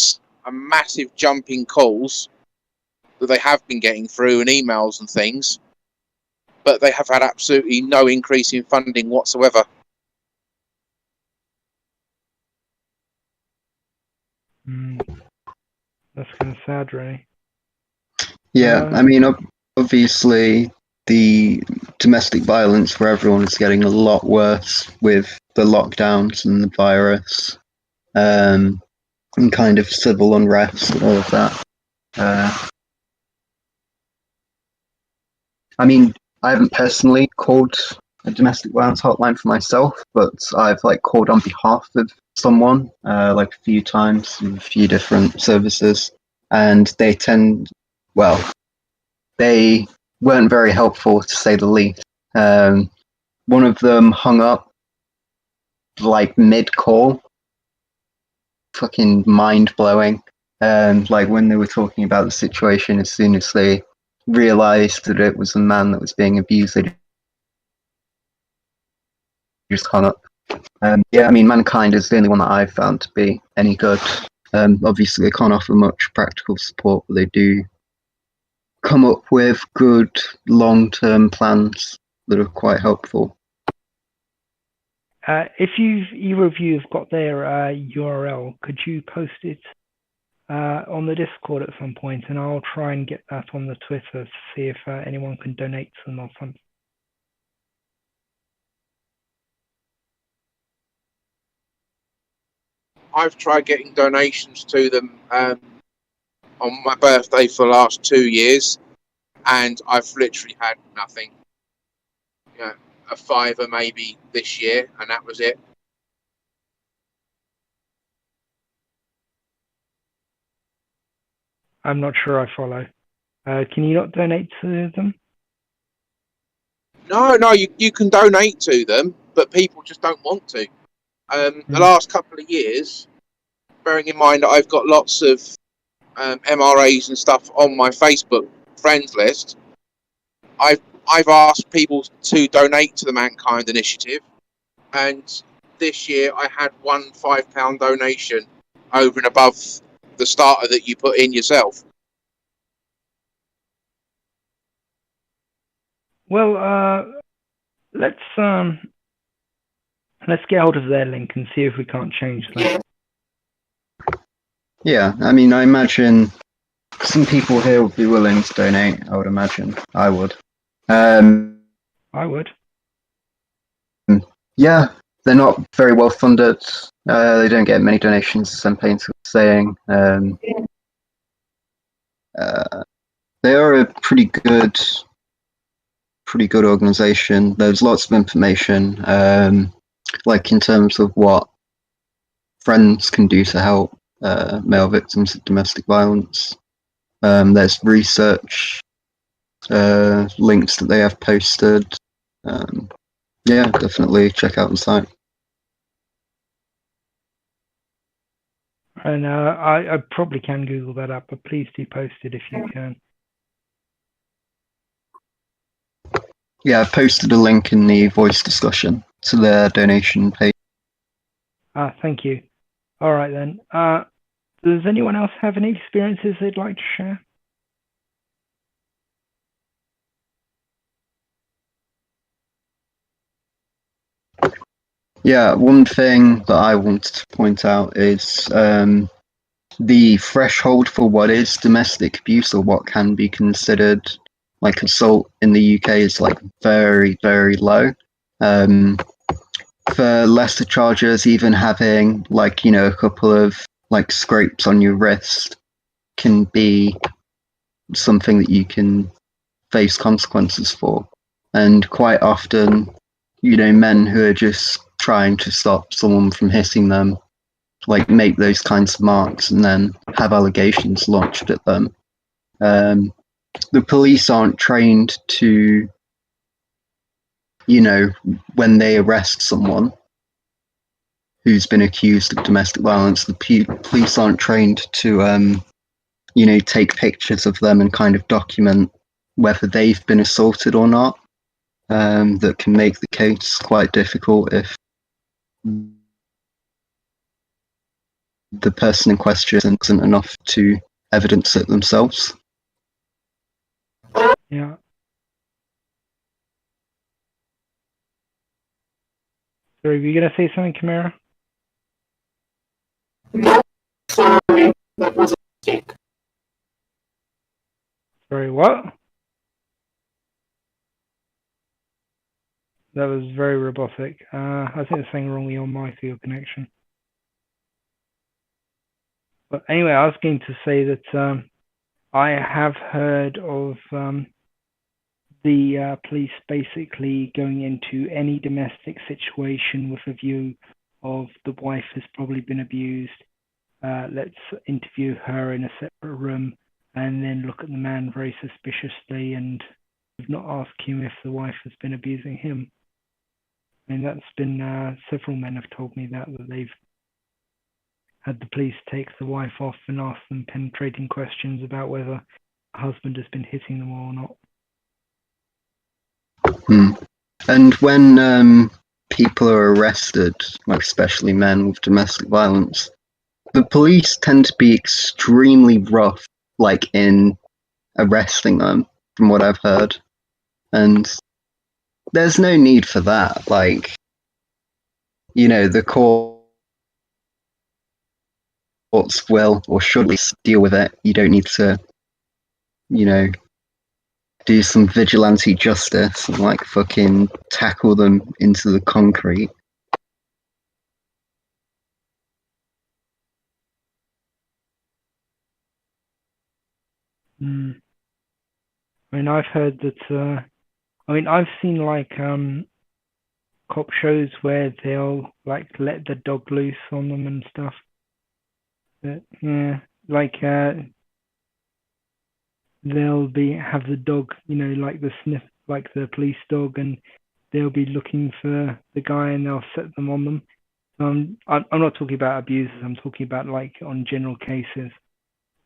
a massive jump in calls that they have been getting through, and emails and things, but they have had absolutely no increase in funding whatsoever. That's kind of sad, really. Yeah, I mean, obviously, the domestic violence for everyone is getting a lot worse with the lockdowns and the virus, and kind of civil unrest and all of that. I mean, I haven't personally called a domestic violence hotline for myself, but I've called on behalf of someone a few times with a few different services, and they weren't very helpful, to say the least. one of them hung up like mid-call. Fucking mind-blowing. Like when they were talking about the situation, as soon as they realized that it was a man that was being abused, they just hung up. Yeah, I mean, Mankind is the only one that I've found to be any good. Obviously, they can't offer much practical support, but they do come up with good long-term plans that are quite helpful. If either of you have got their URL, could you post it on the Discord at some point, and I'll try and get that on the Twitter to see if anyone can donate to them or something. I've tried getting donations to them on my birthday for the last 2 years, and I've literally had nothing. You know, a fiver maybe this year, and that was it. I'm not sure I follow. Can you not donate to them? No, you can donate to them, but people just don't want to. The last couple of years, bearing in mind that I've got lots of MRAs and stuff on my Facebook friends list, I've asked people to donate to the Mankind Initiative, and this year I had one £5 donation over and above the starter that you put in yourself. Well, let's get hold of their link and see if we can't change that. Yeah, I mean, I imagine some people here would be willing to donate. I would imagine. I would. I would. Yeah, they're not very well funded. They don't get many donations, as Sam Painter was saying. They are a pretty good organization. There's lots of information, like in terms of what friends can do to help male victims of domestic violence. There's research links that they have posted. Yeah, definitely check out the site. And I probably can Google that up, but please do post it if you can. Yeah, I've posted a link in the voice discussion to their donation page. Thank you. All right then. Does anyone else have any experiences they'd like to share? Yeah, one thing that I wanted to point out is the threshold for what is domestic abuse or what can be considered like assault in the UK is like very, very low. For lesser charges, even having like, you know, a couple of like scrapes on your wrist can be something that you can face consequences for. And quite often, you know, men who are just trying to stop someone from hitting them like make those kinds of marks and then have allegations launched at them. The police aren't trained to, you know, when they arrest someone who's been accused of domestic violence, the police aren't trained to, you know, take pictures of them and kind of document whether they've been assaulted or not. That can make the case quite difficult if the person in question isn't enough to evidence it themselves. Yeah. Sorry, were you going to say something, Kamara? Sorry, that was a mistake. Sorry, what? That was very robotic. I think there's something wrong with your mic or your connection. But anyway, I was going to say that I have heard of the police basically going into any domestic situation with a view of the wife has probably been abused. Let's interview her in a separate room and then look at the man very suspiciously and not ask him if the wife has been abusing him. I mean, that's been several men have told me that they've had the police take the wife off and ask them penetrating questions about whether the husband has been hitting them or not. And when people are arrested, like especially men with domestic violence, the police tend to be extremely rough, like in arresting them, from what I've heard. And there's no need for that. Like, the courts will or should at least deal with it. You don't need to, do some vigilante justice and like fucking tackle them into the concrete. I mean, I've heard that. I've seen like cop shows where they'll like let the dog loose on them and stuff. But, they'll have the dog, like the sniff, like the police dog, and they'll be looking for the guy and they'll set them on them. I'm not talking about abusers. I'm talking about like on general cases.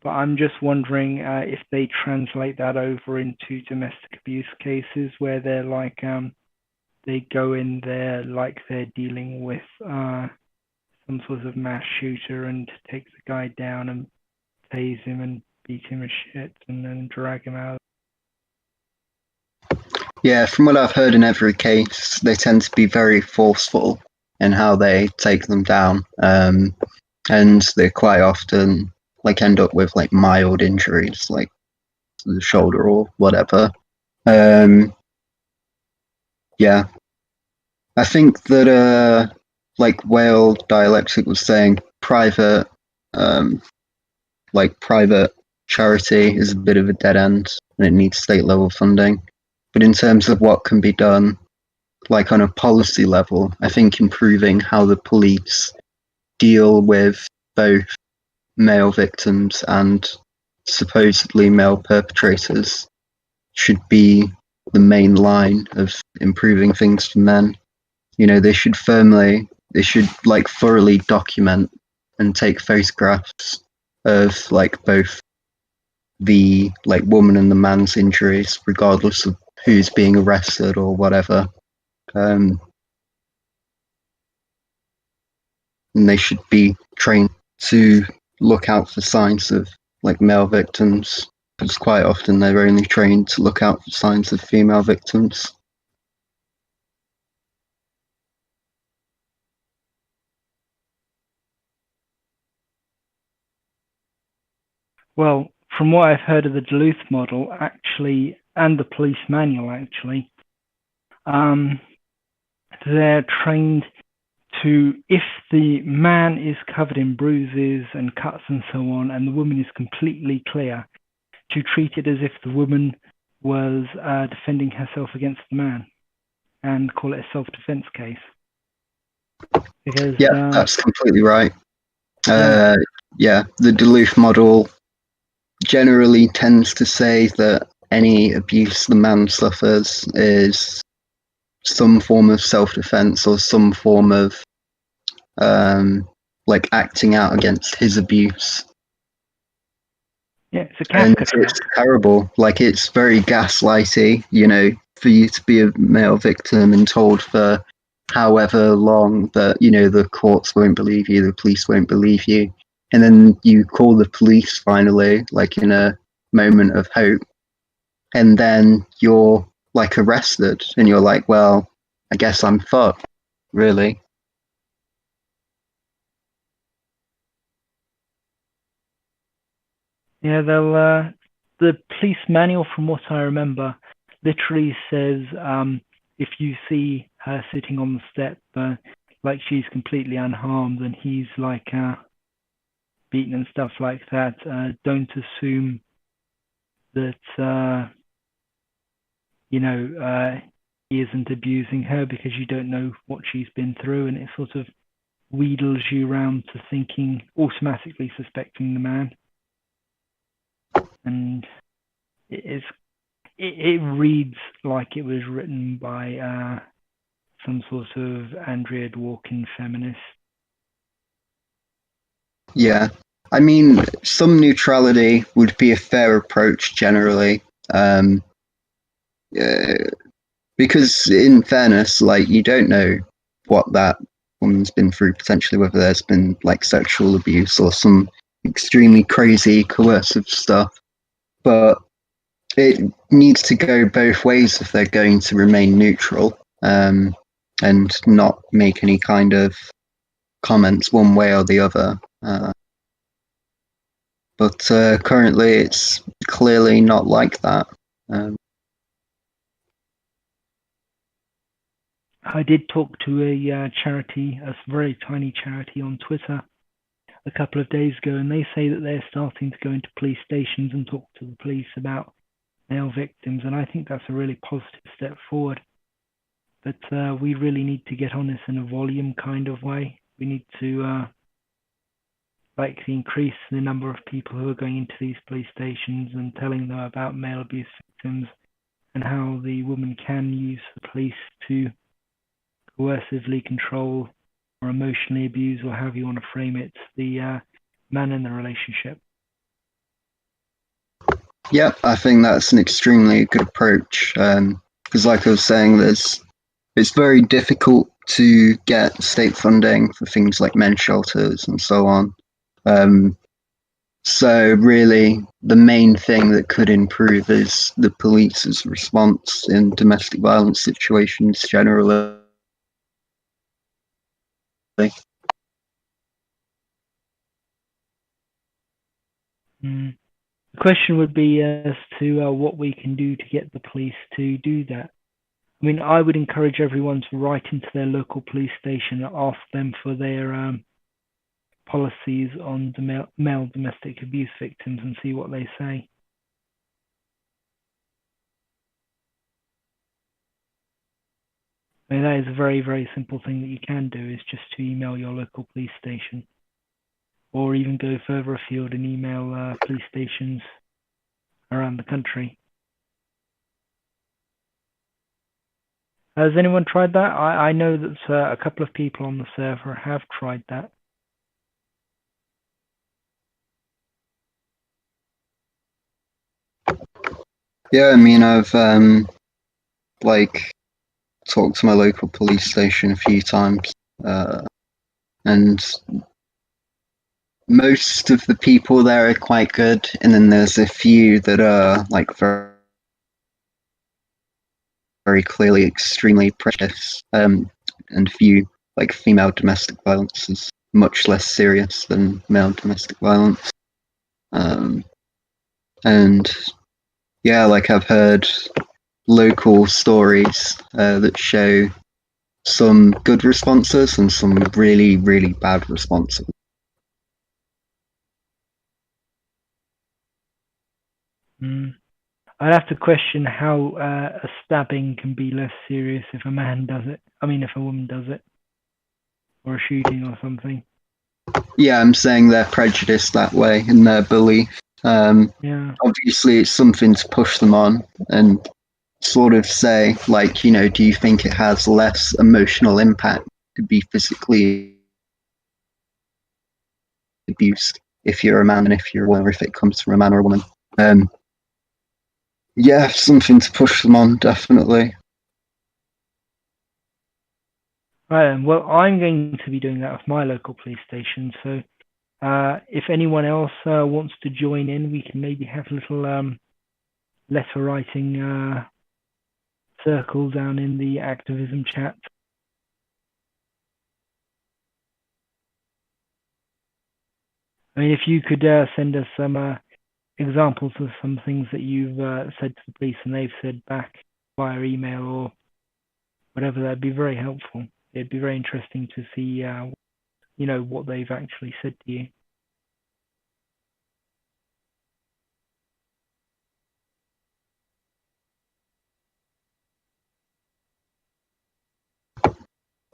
But I'm just wondering if they translate that over into domestic abuse cases where they're like they go in there like they're dealing with some sort of mass shooter and take the guy down and tase him and beat him as shit and then drag him out. Yeah, from what I've heard in every case, they tend to be very forceful in how they take them down. And they quite often like end up with like mild injuries, like the shoulder or whatever. Yeah. I think that like Whale Dialectic was saying, private charity is a bit of a dead end and it needs state level funding. But in terms of what can be done, like on a policy level, I think improving how the police deal with both male victims and supposedly male perpetrators should be the main line of improving things for men. They should thoroughly document and take photographs of like both the like woman and the man's injuries, regardless of who's being arrested or whatever. And they should be trained to look out for signs of like male victims, because quite often they're only trained to look out for signs of female victims. Well, from what I've heard of the Duluth model, actually, and the police manual, actually, they're trained to, if the man is covered in bruises and cuts and so on, and the woman is completely clear, to treat it as if the woman was defending herself against the man, and call it a self-defense case. Because that's completely right. The Duluth model generally tends to say that any abuse the man suffers is some form of self-defense or some form of like acting out against his abuse. Yeah, it's a Kafka trap. It's terrible. Like, it's very gaslighty, for you to be a male victim and told for however long that, the courts won't believe you, the police won't believe you. And then you call the police finally, like in a moment of hope. And then you're like arrested and you're like, well, I guess I'm fucked, really. Yeah, the police manual, from what I remember, literally says if you see her sitting on the step like she's completely unharmed and he's like beaten and stuff like that, don't assume that he isn't abusing her, because you don't know what she's been through, and it sort of wheedles you around to thinking, automatically suspecting the man. And it reads like it was written by some sort of Andrea Dworkin feminist. Yeah. I mean, some neutrality would be a fair approach generally. Because in fairness, like, you don't know what that woman's been through potentially, whether there's been like sexual abuse or some extremely crazy coercive stuff. But it needs to go both ways if they're going to remain neutral, and not make any kind of comments one way or the other. But currently it's clearly not like that. I did talk to a charity, a very tiny charity on Twitter a couple of days ago, and they say that they're starting to go into police stations and talk to the police about male victims, and I think that's a really positive step forward. But we really need to get on this in a volume kind of way. We need to increase the number of people who are going into these police stations and telling them about male abuse victims and how the woman can use the police to coercively control or emotionally abuse, or however you want to frame it, the man in the relationship. Yeah, I think that's an extremely good approach. Because, like I was saying, it's very difficult to get state funding for things like men's shelters and so on. So really, the main thing that could improve is the police's response in domestic violence situations generally. The question would be as to what we can do to get the police to do that. I mean, I would encourage everyone to write into their local police station and ask them for their policies on male domestic abuse victims and see what they say. I mean, that is a very, very simple thing that you can do, is just to email your local police station, or even go further afield and email police stations around the country. Has anyone tried that? I know that a couple of people on the server have tried that. Yeah, I mean, I've talked to my local police station a few times, and most of the people there are quite good, and then there's a few that are like very, very clearly extremely prejudiced, and a few like female domestic violence is much less serious than male domestic violence. And yeah, like, I've heard local stories that show some good responses and some really, really bad responses. I'd have to question how a stabbing can be less serious if a man does it. I mean, if a woman does it, or a shooting or something. Yeah, I'm saying they're prejudiced that way in their belief. Yeah. Obviously, it's something to push them on and sort of say, like, do you think it has less emotional impact to be physically abused if you're a man and if you're a woman, or if it comes from a man or a woman? Yeah, something to push them on, definitely. Right, well, I'm going to be doing that with my local police station, so if anyone else wants to join in, we can maybe have a little letter writing circle down in the activism chat. I mean, if you could send us some examples of some things that you've said to the police and they've said back via email or whatever, that'd be very helpful. It'd be very interesting to see, what they've actually said to you.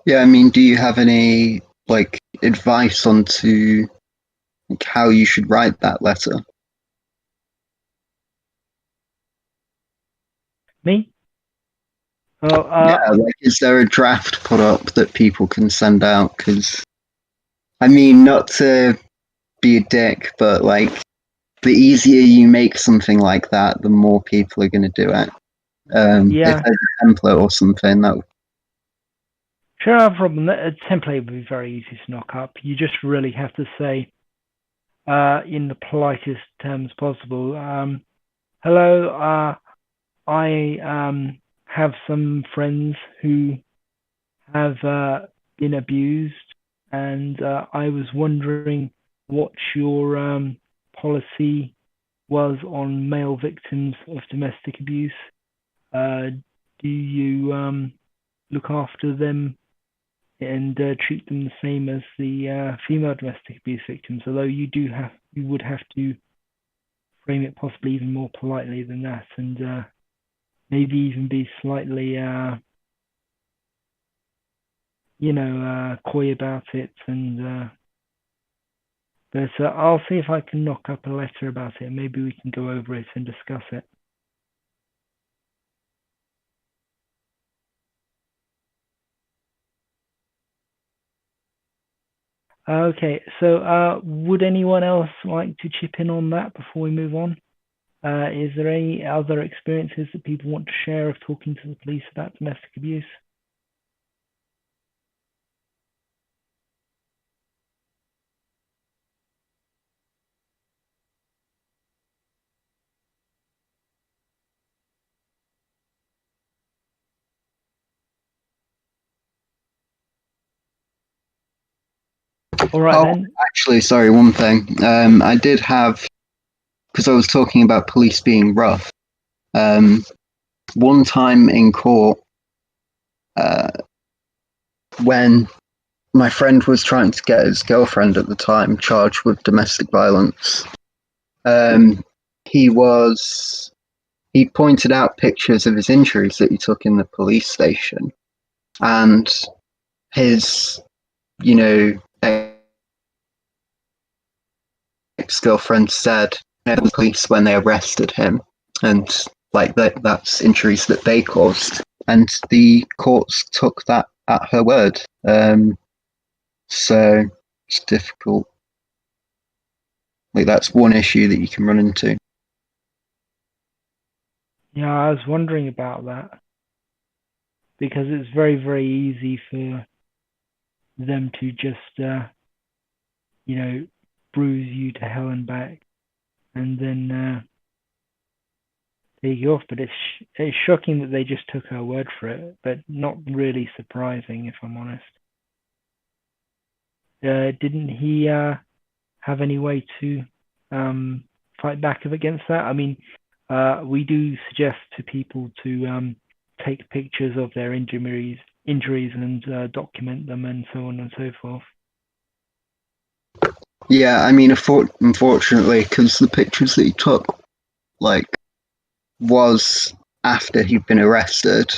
Yeah, I mean, do you have any advice onto how you should write that letter? Me? Well, Yeah, like, is there a draft put up that people can send out? Because, I mean, not to be a dick, but like, the easier you make something like that, the more people are going to do it. If yeah, there's a template or something, that sure, no problem. A template would be very easy to knock up. You just really have to say, in the politest terms possible, hello, I have some friends who have been abused, and I was wondering what your policy was on male victims of domestic abuse. Do you look after them and treat them the same as the female domestic abuse victims? Although you would have to frame it possibly even more politely than that, and maybe even be slightly, coy about it. But I'll see if I can knock up a letter about it. Maybe we can go over it and discuss it. Okay, so would anyone else like to chip in on that before we move on? Is there any other experiences that people want to share of talking to the police about domestic abuse? All right then. actually, sorry, one thing. I did have, because I was talking about police being rough. One time in court, when my friend was trying to get his girlfriend at the time charged with domestic violence, he pointed out pictures of his injuries that he took in the police station, and his, ex-girlfriend said the police when they arrested him, and like that's injuries that they caused, and the courts took that at her word. So it's difficult. Like, that's one issue that you can run into. Yeah, I was wondering about that because it's very, very easy for them to just, bruise you to hell and back, and then take you off. But it's shocking that they just took her word for it, but not really surprising, if I'm honest. Didn't he have any way to fight back against that? I mean, we do suggest to people to take pictures of their injuries and document them and so on and so forth. Yeah, I mean, unfortunately, because the pictures that he took, like, was after he'd been arrested,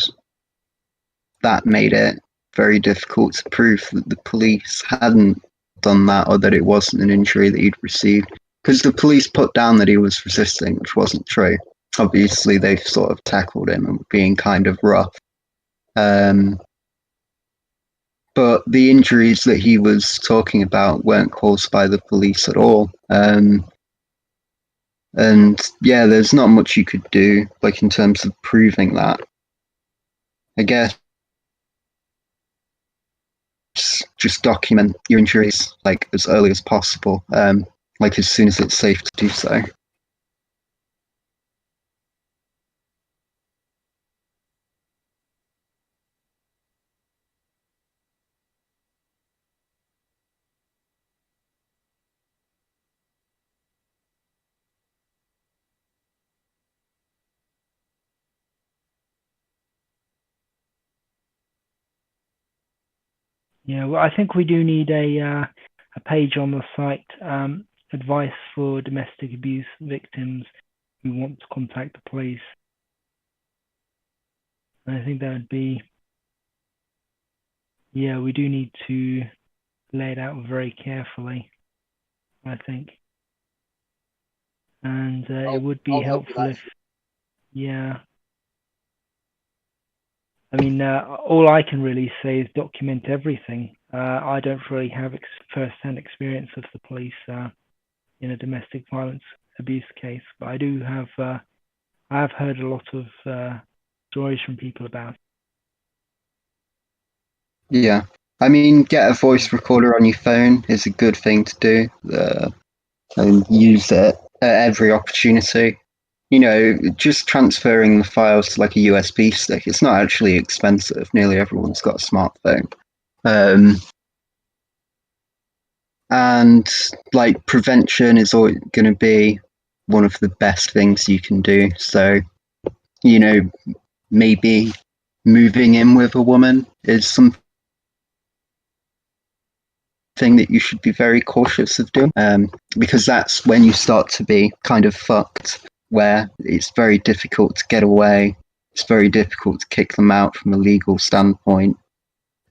that made it very difficult to prove that the police hadn't done that or that it wasn't an injury that he'd received. Because the police put down that he was resisting, which wasn't true. Obviously, they've sort of tackled him and being kind of rough. But the injuries that he was talking about weren't caused by the police at all. And yeah, there's not much you could do, like, in terms of proving that. I guess just document your injuries, like, as early as possible, like as soon as it's safe to do so. Yeah, well, I think we do need a page on the site, advice for domestic abuse victims who want to contact the police. And I think that would be, yeah, we do need to lay it out very carefully, I think. And it would be I'll help with helpful that. if, yeah. I mean, all I can really say is document everything. I don't really have first-hand experience of the police in a domestic violence abuse case, but I do have. I have heard a lot of stories from people about it. Yeah. I mean, get a voice recorder on your phone is a good thing to do, and use it at every opportunity. You know, just transferring the files to like a USB stick, it's not actually expensive. Nearly everyone's got a smartphone. And like prevention is always going to be one of the best things you can do. So, you know, maybe moving in with a woman is something that you should be very cautious of doing, because that's when you start to be kind of fucked, where it's very difficult to get away. It's very difficult to kick them out from a legal standpoint.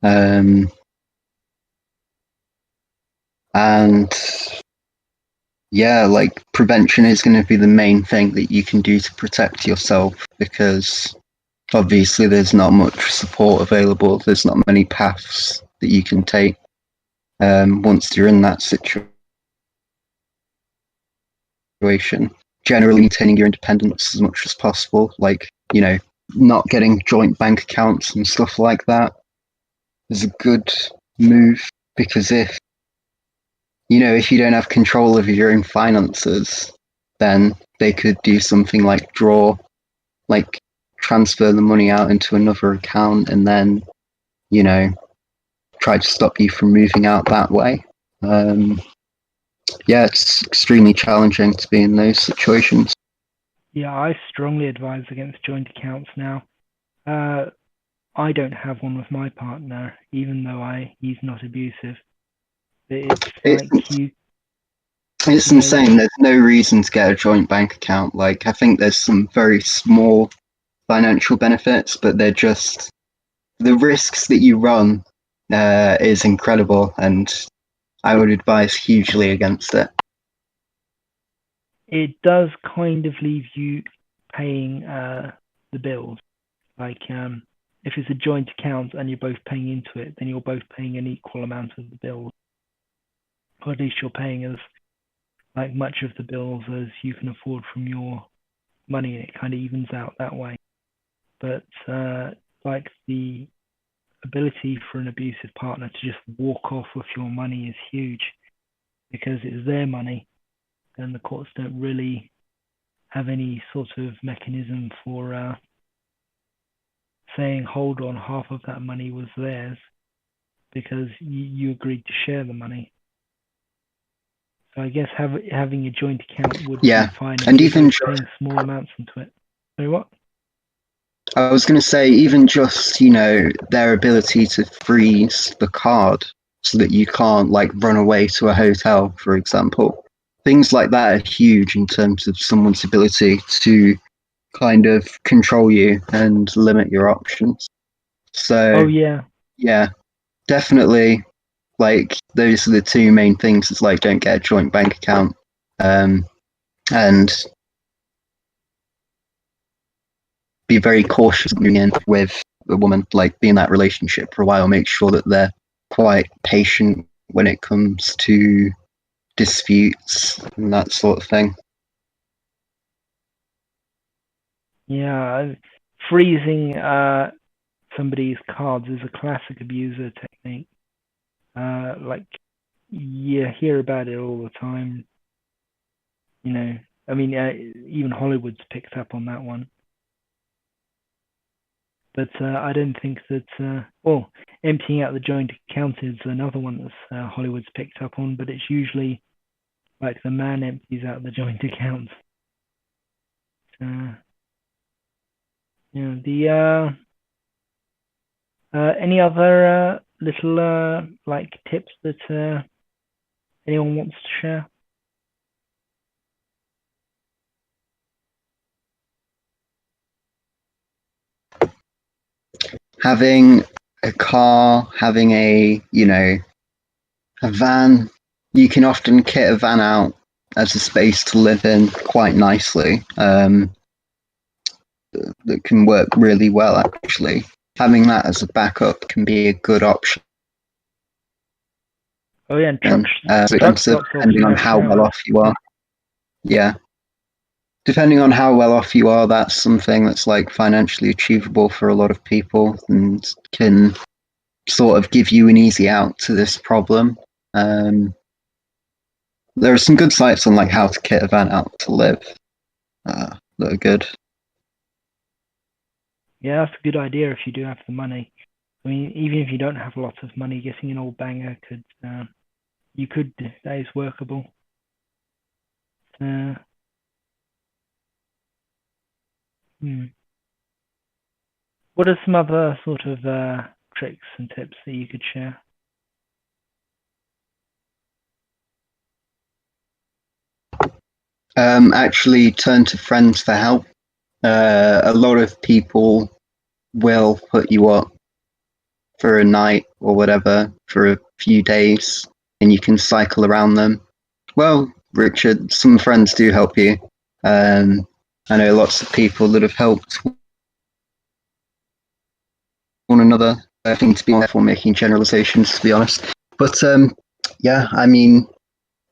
And yeah, like prevention is going to be the main thing that you can do to protect yourself, because obviously there's not much support available. There's not many paths that you can take once you're in that situation. Generally maintaining your independence as much as possible, like, you know, not getting joint bank accounts and stuff like that is a good move, because if you don't have control over your own finances, then they could do something like transfer the money out into another account and then, you know, try to stop you from moving out that way. Yeah, it's extremely challenging to be in those situations. Yeah, I strongly advise against joint accounts now. I don't have one with my partner, even though he's not abusive. It's insane. There's no reason to get a joint bank account. Like, I think there's some very small financial benefits, but they're just the risks that you run is incredible, and I would advise hugely against it. It does kind of leave you paying the bills. Like, if it's a joint account and you're both paying into it, then you're both paying an equal amount of the bills. Or at least you're paying as like much of the bills as you can afford from your money, and it kind of evens out that way. But like the ability for an abusive partner to just walk off with your money is huge, because it's their money, and the courts don't really have any sort of mechanism for saying, hold on, half of that money was theirs, because you agreed to share the money. So I guess having a joint account would be fine, and even paying small amounts into it. Sorry, what? I was going to say, even just, you know, their ability to freeze the card so that you can't like run away to a hotel, for example. Things like that are huge in terms of someone's ability to kind of control you and limit your options. So, yeah, definitely. Like, those are the two main things. It's like, don't get a joint bank account, and be very cautious moving in with a woman, like be in that relationship for a while. Make sure that they're quite patient when it comes to disputes and that sort of thing. Yeah, freezing somebody's cards is a classic abuser technique. Like, you hear about it all the time. You know, I mean, even Hollywood's picked up on that one. But I don't think that, emptying out the joint account is another one that Hollywood's picked up on, but it's usually like the man empties out the joint account. Any other little like tips that anyone wants to share? Having a car, having a van, you can often kit a van out as a space to live in quite nicely. That can work really well, actually. having that as a backup can be a good option. Oh yeah, and trucks Depending on how well off you are. Yeah. Depending on how well off you are, that's something that's like financially achievable for a lot of people and can sort of give you an easy out to this problem. There are some good sites on like how to kit a van out to live that are good. Yeah, that's a good idea if you do have the money. I mean, even if you don't have a lot of money, getting an old banger that is workable. What are some other sort of tricks and tips that you could share? Actually turn to friends for help. A lot of people will put you up for a night or whatever for a few days and you can cycle around them. Well, Richard, some friends do help you. I know lots of people that have helped one another. I think to be careful making generalizations, to be honest. But yeah, I mean,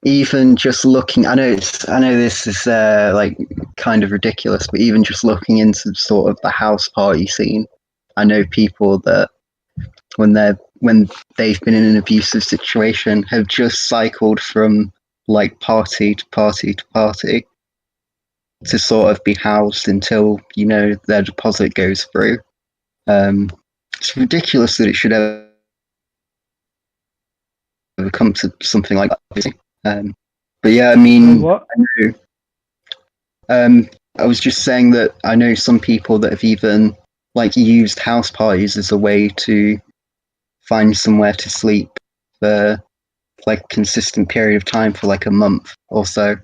even just looking, I know this is like kind of ridiculous, but even just looking into sort of the house party scene, I know people that when they've been in an abusive situation have just cycled from like party to party to party to sort of be housed until their deposit goes through. It's ridiculous that it should ever come to something like that. But yeah, I mean, what? I was just saying that I know some people that have even like used house parties as a way to find somewhere to sleep for like a consistent period of time for like a month or so.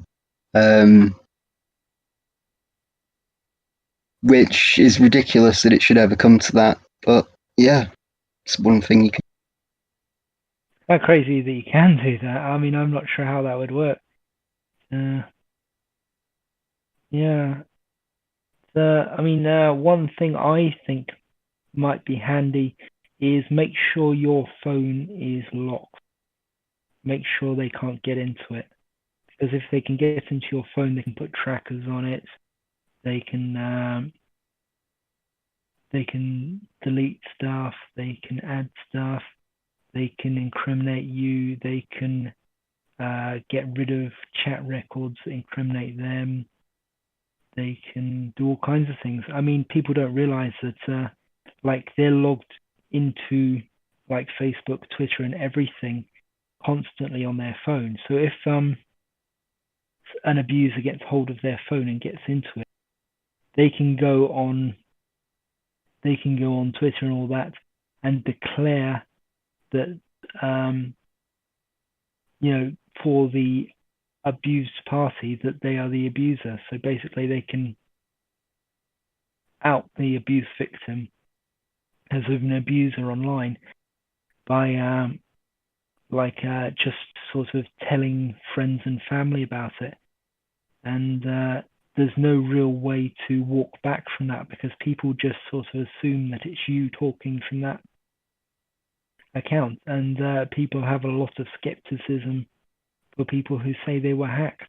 Which is ridiculous that it should ever come to that. But yeah, it's one thing you can. Quite crazy that you can do that. I mean, I'm not sure how that would work. Yeah. I mean, one thing I think might be handy is make sure your phone is locked. Make sure they can't get into it. Because if they can get into your phone, they can put trackers on it. They can delete stuff. They can add stuff. They can incriminate you. They can get rid of chat records that incriminate them. They can do all kinds of things. I mean, people don't realize that like they're logged into like Facebook, Twitter, and everything constantly on their phone. So if an abuser gets hold of their phone and gets into it, they can go on Twitter and all that and declare that for the abused party that they are the abuser. So basically they can out the abuse victim as an abuser online by just sort of telling friends and family about it. And there's no real way to walk back from that because people just sort of assume that it's you talking from that account. And people have a lot of skepticism for people who say they were hacked.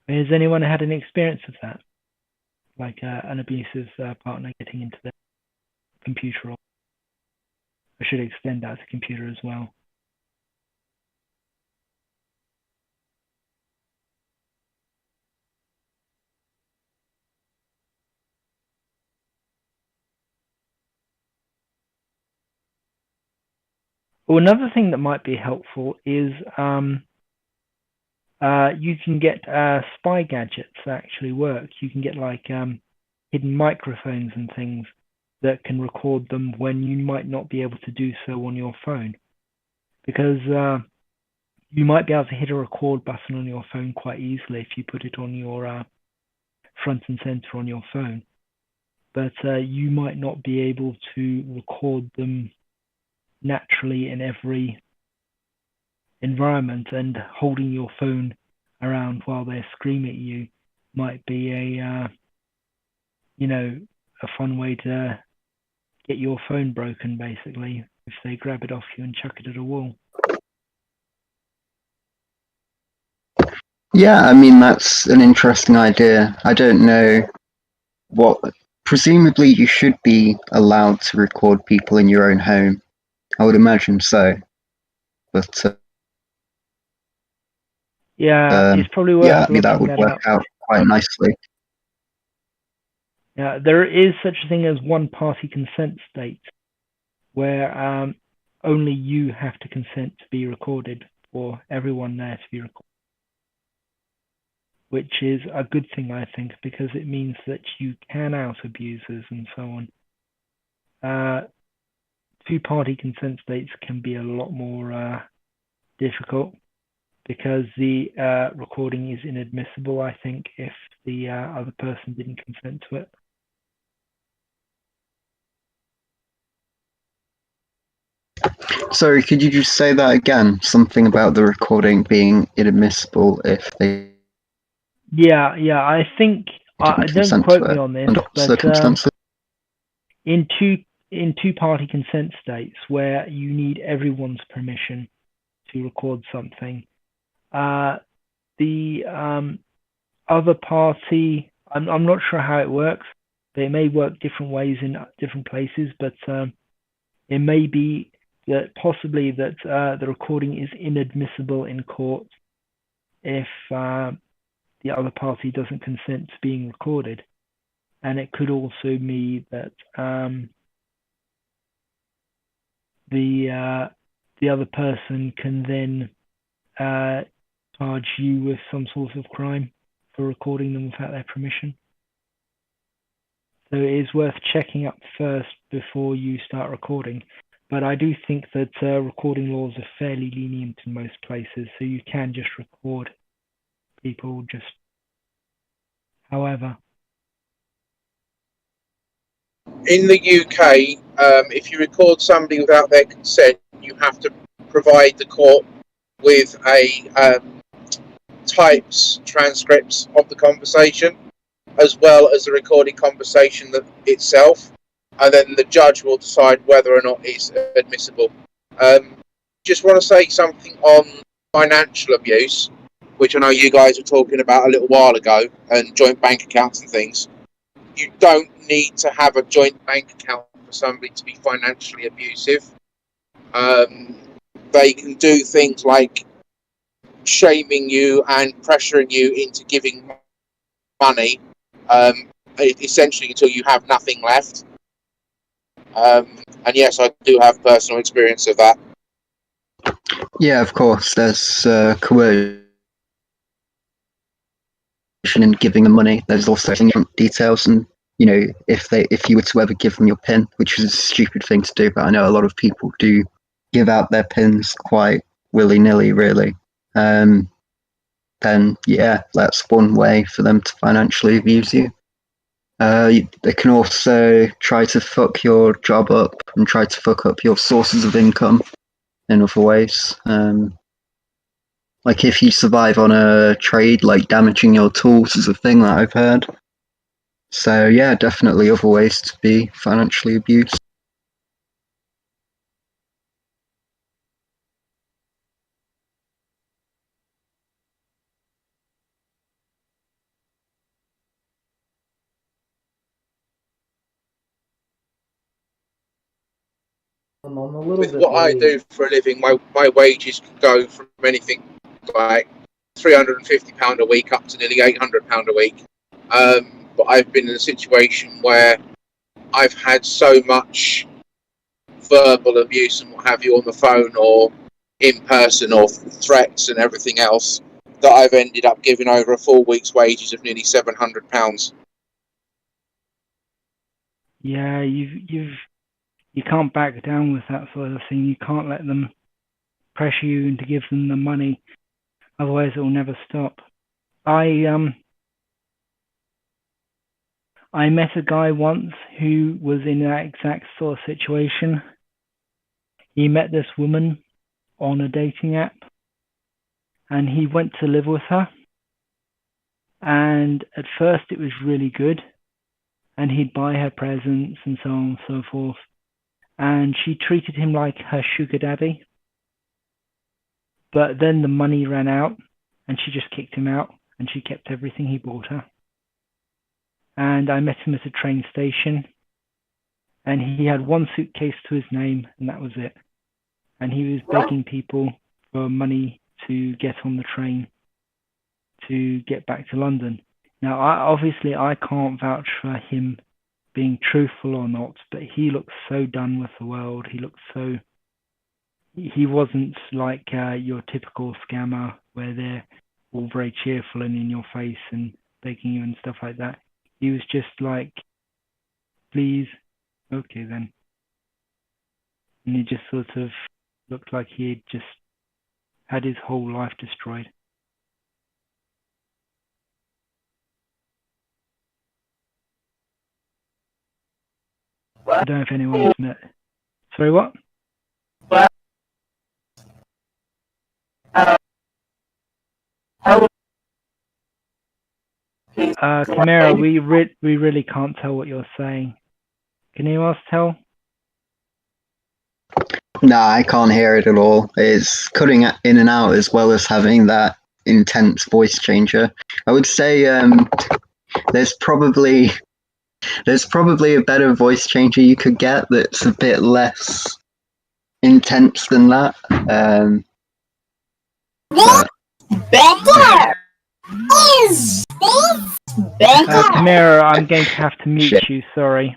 Has anyone had any experience of that? Like an abusive partner getting into the computer? Or I should extend that to computer as well. Well, another thing that might be helpful is you can get spy gadgets that actually work. You can get like hidden microphones and things that can record them when you might not be able to do so on your phone. Because you might be able to hit a record button on your phone quite easily if you put it on your front and center on your phone. But you might not be able to record them naturally in every environment, and holding your phone around while they're screaming at you might be a fun way to get your phone broken, basically, if they grab it off you and chuck it at a wall. Yeah, I mean, that's an interesting idea. I don't know what. Presumably, you should be allowed to record people in your own home. I would imagine so. But it's probably worth yeah, I mean, that looking would that work up. out quite nicely. Yeah, there is such a thing as one-party consent states, where only you have to consent to be recorded, for everyone there to be recorded, which is a good thing, I think, because it means that you can out abusers and so on. Two-party consent states can be a lot more difficult, because the recording is inadmissible, I think, if the other person didn't consent to it. Sorry, could you just say that again? Something about the recording being inadmissible if they Yeah, I think, didn't don't consent quote to me it on this, under but circumstances. in two-party consent states where you need everyone's permission to record something, the other party, I'm not sure how it works. They may work different ways in different places, but it may be that possibly that the recording is inadmissible in court if the other party doesn't consent to being recorded. And it could also mean that the other person can then charge you with some sort of crime for recording them without their permission. So it is worth checking up first before you start recording. But I do think that recording laws are fairly lenient in most places, so you can just record people just however. In the UK, if you record somebody without their consent, you have to provide the court with a types transcripts of the conversation, as well as the recorded conversation itself, and then the judge will decide whether or not it's admissible. Just want to say something on financial abuse, which I know you guys were talking about a little while ago, and joint bank accounts and things. You don't need to have a joint bank account for somebody to be financially abusive. They can do things like shaming you and pressuring you into giving money, essentially until you have nothing left. And yes, I do have personal experience of that. Yeah, of course. There's coercion in giving them money. There's also details, and if you were to ever give them your PIN, which is a stupid thing to do, but I know a lot of people do give out their PINs quite willy-nilly, really. Then yeah, that's one way for them to financially abuse you. They can also try to fuck your job up and try to fuck up your sources of income in other ways. Like if you survive on a trade, like damaging your tools is a thing that I've heard. So yeah, definitely other ways to be financially abused. I'm a little With bit what I do for a living, my wages can go from anything like £350 a week up to nearly £800 a week. But I've been in a situation where I've had so much verbal abuse and what have you on the phone or in person or threats and everything else that I've ended up giving over a full week's wages of nearly £700. Yeah, you can't back down with that sort of thing. You can't let them pressure you into give them the money, otherwise it will never stop. I met a guy once who was in that exact sort of situation. he met this woman on a dating app, and he went to live with her. And at first it was really good, and he'd buy her presents and so on and so forth. And she treated him like her sugar daddy. But then the money ran out, and she just kicked him out, and she kept everything he bought her. And I met him at a train station, and he had one suitcase to his name, and that was it. And he was begging people for money to get on the train to get back to London. Now, obviously, I can't vouch for him being truthful or not, but he looked so done with the world. He wasn't like your typical scammer where they're all very cheerful and in your face and begging you and stuff like that. He was just like, please, okay then. And he just sort of looked like he had just had his whole life destroyed. I don't know if anyone's met. Sorry, what? Chimera, we really can't tell what you're saying. Can anyone else tell? Nah, I can't hear it at all. It's cutting in and out as well as having that intense voice changer. I would say there's probably a better voice changer you could get that's a bit less intense than that. Better! Is this better? Chimera, I'm going to have to mute you, sorry.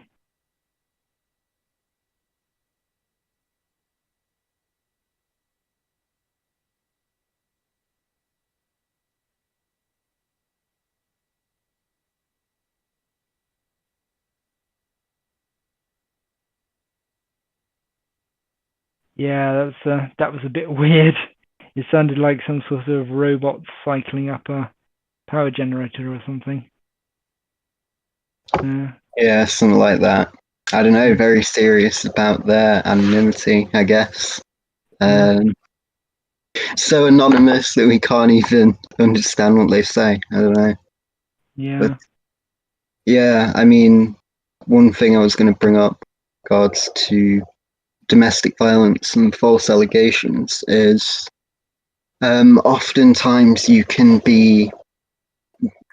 Yeah, that was a bit weird. It sounded like some sort of robot cycling up a power generator or something. Yeah, something like that. I don't know, very serious about their anonymity, I guess. So anonymous that we can't even understand what they say. I don't know. Yeah. But, yeah, I mean, one thing I was going to bring up in regards to domestic violence and false allegations is oftentimes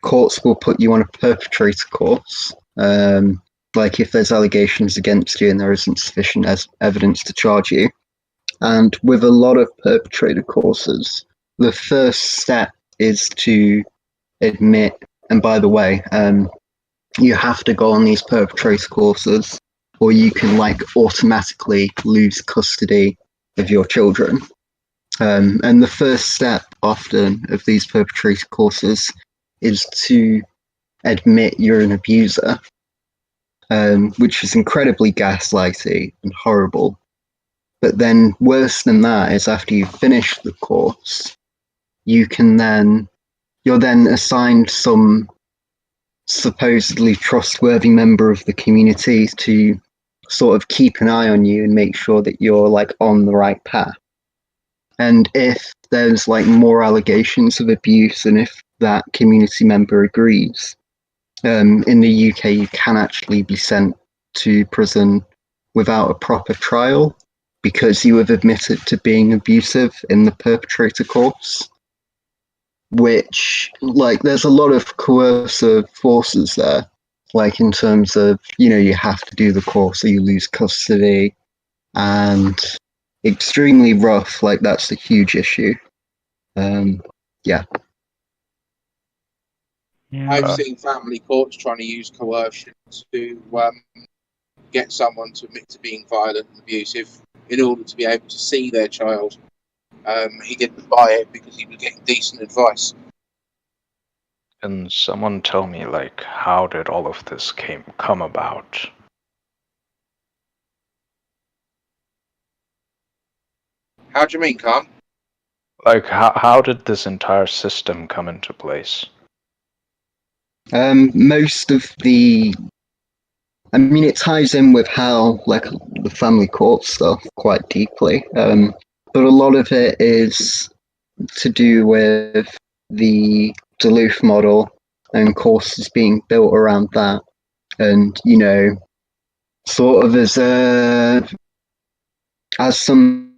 courts will put you on a perpetrator course. Like if there's allegations against you and there isn't sufficient evidence to charge you. And with a lot of perpetrator courses, the first step is to admit, and by the way, you have to go on these perpetrator courses or you can automatically lose custody of your children. And the first step often of these perpetrator courses is to admit you're an abuser, which is incredibly gaslighty and horrible. But then worse than that is after you finish the course, you're then assigned some supposedly trustworthy member of the community to sort of keep an eye on you and make sure that you're on the right path. And if there's more allegations of abuse and if that community member agrees, in the UK you can actually be sent to prison without a proper trial because you have admitted to being abusive in the perpetrator course, which there's a lot of coercive forces there, in terms of, you have to do the course or you lose custody, and extremely rough. That's a huge issue. Yeah. I've seen family courts trying to use coercion to get someone to admit to being violent and abusive in order to be able to see their child. He didn't buy it because he was getting decent advice. Can someone tell me, how did all of this come about? How do you mean, Khan? How did this entire system come into place? Most of the I mean, it ties in with how, like, the family court stuff quite deeply. But a lot of it is to do with the Duluth model and courses being built around that. And, you know, sort of as something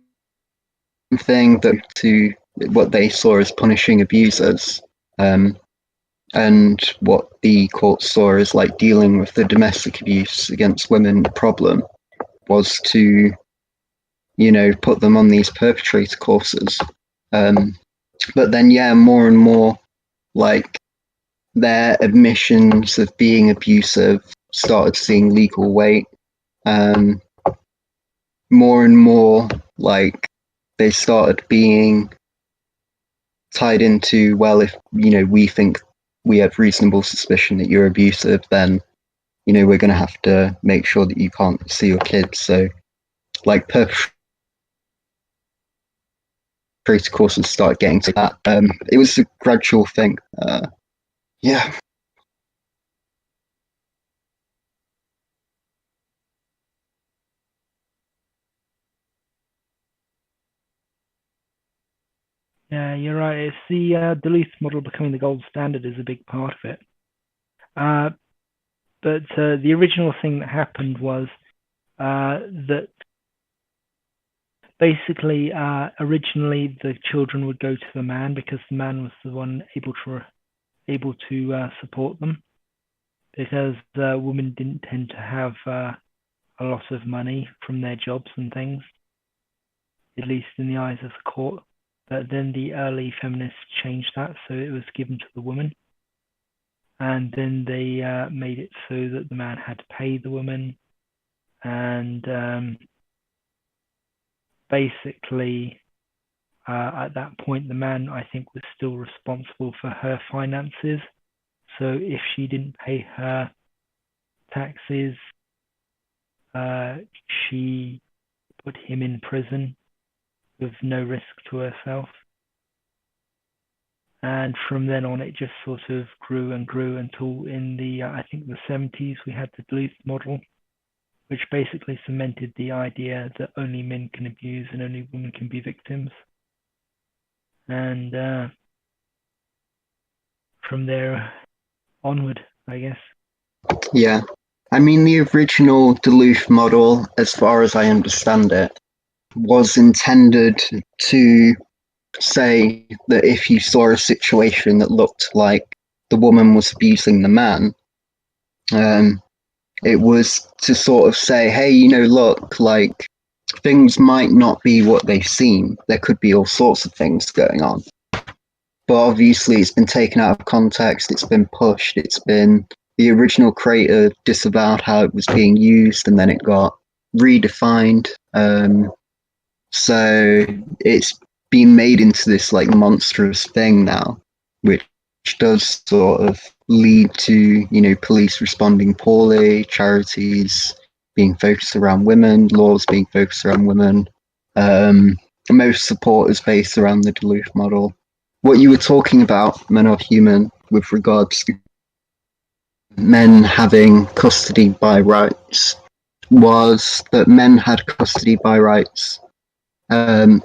that to what they saw as punishing abusers. And what the court saw as like dealing with the domestic abuse against women problem was to, you know, put them on these perpetrator courses. But then, yeah, more and more, like, their admissions of being abusive started seeing legal weight. More and more, like, they started being tied into, well, if, you know, we think we have reasonable suspicion that you're abusive, then, you know, we're going to have to make sure that you can't see your kids. So, like, perpetrator courses started getting to that. It was a gradual thing. Yeah. Yeah, you're right. It's the Duluth model becoming the gold standard is a big part of it. But the original thing that happened was that basically originally the children would go to the man because the man was the one able to support them, because women didn't tend to have a lot of money from their jobs and things, at least in the eyes of the court. But then the early feminists changed that, so it was given to the woman. And then they made it so that the man had to pay the woman. And basically, at that point, the man, I think, was still responsible for her finances. So if she didn't pay her taxes, she put him in prison with no risk to herself. And from then on, it just sort of grew and grew until in the, I think the 70s, we had the Duluth model, which basically cemented the idea that only men can abuse and only women can be victims. And from there onward, I guess. Yeah. I mean, the original Duluth model, as far as I understand it, was intended to say that if you saw a situation that looked like the woman was abusing the man, it was to sort of say, hey, you know, look, like, things might not be what they seem. There could be all sorts of things going on. But obviously it's been taken out of context, it's been pushed, the original creator disavowed how it was being used, and then it got redefined. So it's been made into this like monstrous thing now, which does sort of lead to, you know, police responding poorly, charities being focused around women, laws being focused around women. Most support is based around the Duluth model. What you were talking about, Men Are Human, with regards to men having custody by rights, was that men had custody by rights unless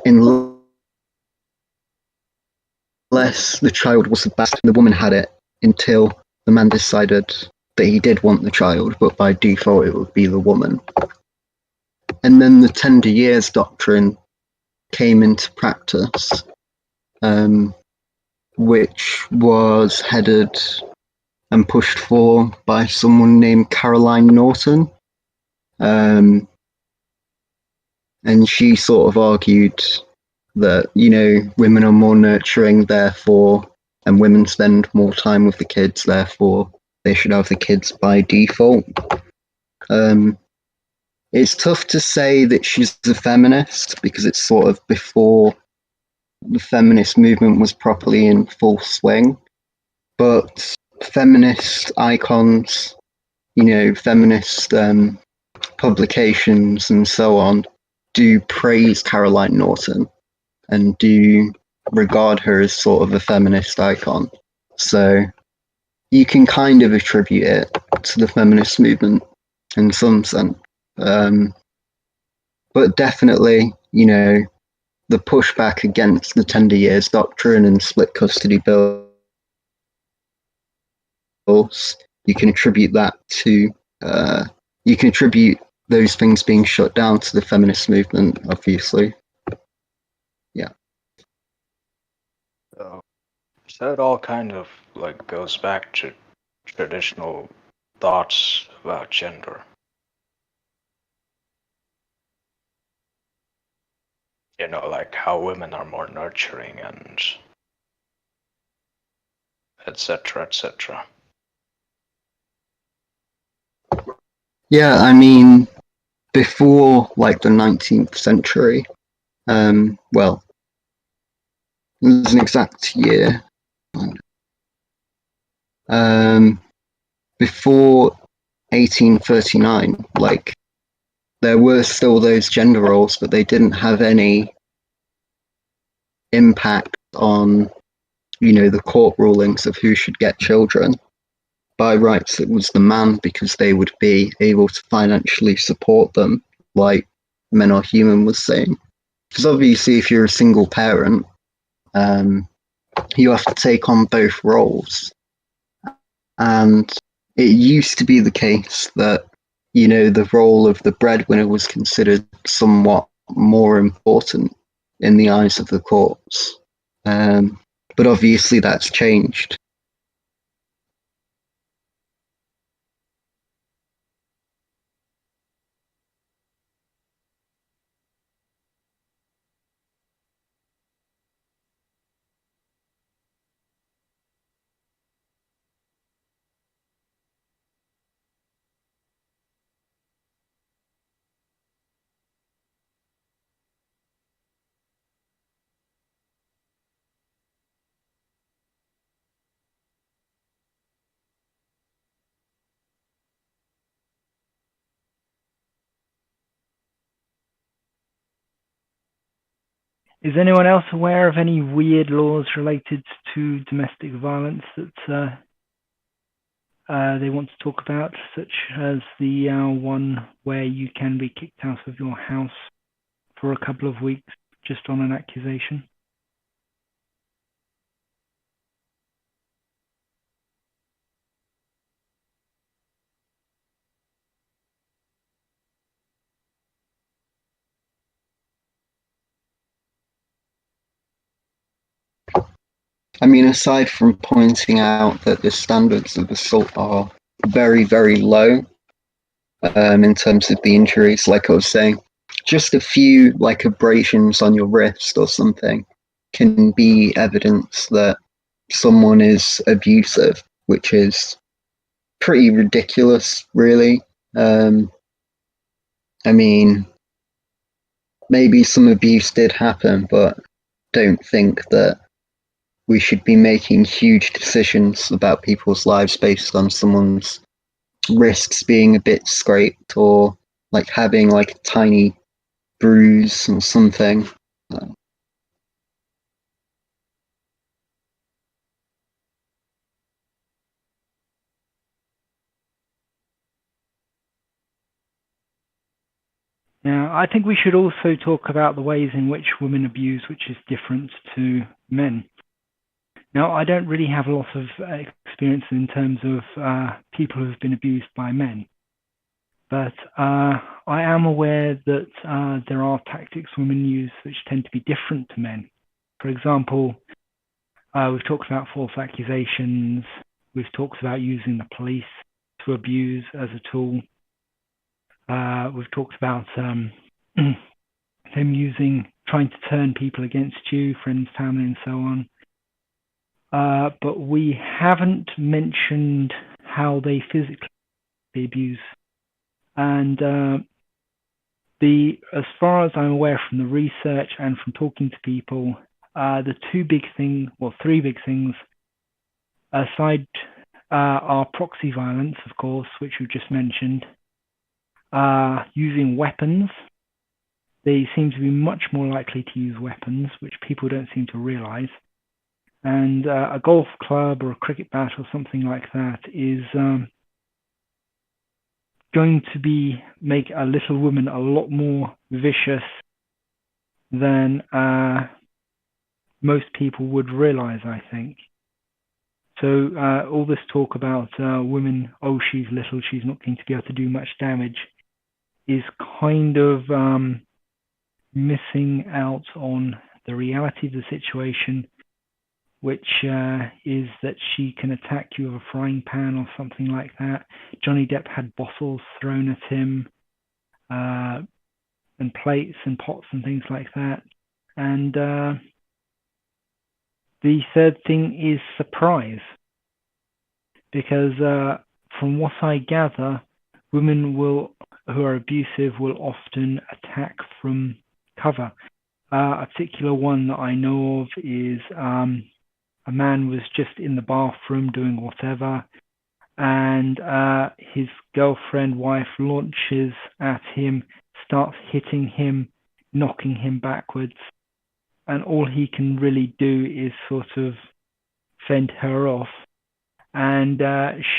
the child was the best. The woman had it until the man decided that he did want the child, but by default it would be the woman. And then the tender years doctrine came into practice, which was headed and pushed for by someone named Caroline Norton. And she sort of argued that, you know, women are more nurturing, therefore, and women spend more time with the kids, therefore, they should have the kids by default. It's tough to say that she's a feminist because it's sort of before the feminist movement was properly in full swing. But feminist icons, you know, feminist publications and so on do praise Caroline Norton and do regard her as sort of a feminist icon. So you can kind of attribute it to the feminist movement. in some sense. But definitely, you know, the pushback against the tender years doctrine and split custody bills, you can attribute that to, you can attribute those things being shut down to the feminist movement, obviously. So it all kind of like goes back to traditional thoughts about gender. You know, like how women are more nurturing and etc. etc. Yeah, I mean, before like the 19th century, well, there's an exact year. Before 1839, like, there were still those gender roles, but they didn't have any impact on, you know, the court rulings of who should get children. By rights, it was the man, because they would be able to financially support them, like Men Are Human was saying. Because obviously, if you're a single parent, you have to take on both roles. And it used to be the case that, you know, the role of the breadwinner was considered somewhat more important in the eyes of the courts. But obviously that's changed. Is anyone else aware of any weird laws related to domestic violence that they want to talk about, such as the one where you can be kicked out of your house for a couple of weeks just on an accusation? I mean, aside from pointing out that the standards of assault are very, very low in terms of the injuries, like I was saying, just a few like abrasions on your wrist or something can be evidence that someone is abusive, which is pretty ridiculous, really. I mean, maybe some abuse did happen, but don't think that we should be making huge decisions about people's lives based on someone's wrists being a bit scraped or like having like a tiny bruise or something. Now, I think we should also talk about the ways in which women abuse, which is different to men. Now, I don't really have a lot of experience in terms of people who have been abused by men, but I am aware that there are tactics women use which tend to be different to men. For example, we've talked about false accusations, we've talked about using the police to abuse as a tool. We've talked about them trying to turn people against you, friends, family, and so on. But we haven't mentioned how they physically abuse. And as far as I'm aware from the research and from talking to people, the three big things, aside are proxy violence, of course, which we've just mentioned, using weapons. They seem to be much more likely to use weapons, which people don't seem to realize. And a golf club or a cricket bat or something like that is going to make a little woman a lot more vicious than most people would realize, I think. So all this talk about women, oh, she's little, she's not going to be able to do much damage, is kind of missing out on the reality of the situation, which is that she can attack you with a frying pan or something like that. Johnny Depp had bottles thrown at him, and plates and pots and things like that. And the third thing is surprise, because from what I gather, women who are abusive will often attack from cover. A particular one that I know of is a man was just in the bathroom doing whatever, and his girlfriend, wife, launches at him, starts hitting him, knocking him backwards, and all he can really do is sort of fend her off. And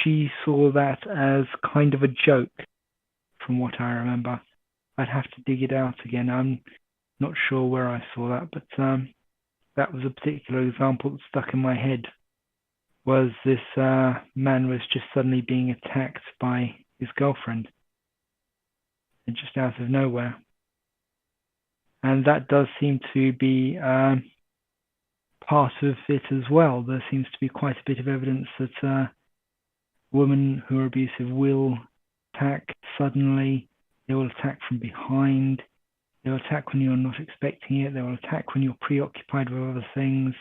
she saw that as kind of a joke, from what I remember. I'd have to dig it out again. I'm not sure where I saw that, but that was a particular example that stuck in my head, was this man was just suddenly being attacked by his girlfriend, and just out of nowhere. And that does seem to be part of it as well. There seems to be quite a bit of evidence that women who are abusive will attack suddenly, they will attack from behind, they will attack when you're not expecting it, they will attack when you're preoccupied with other things,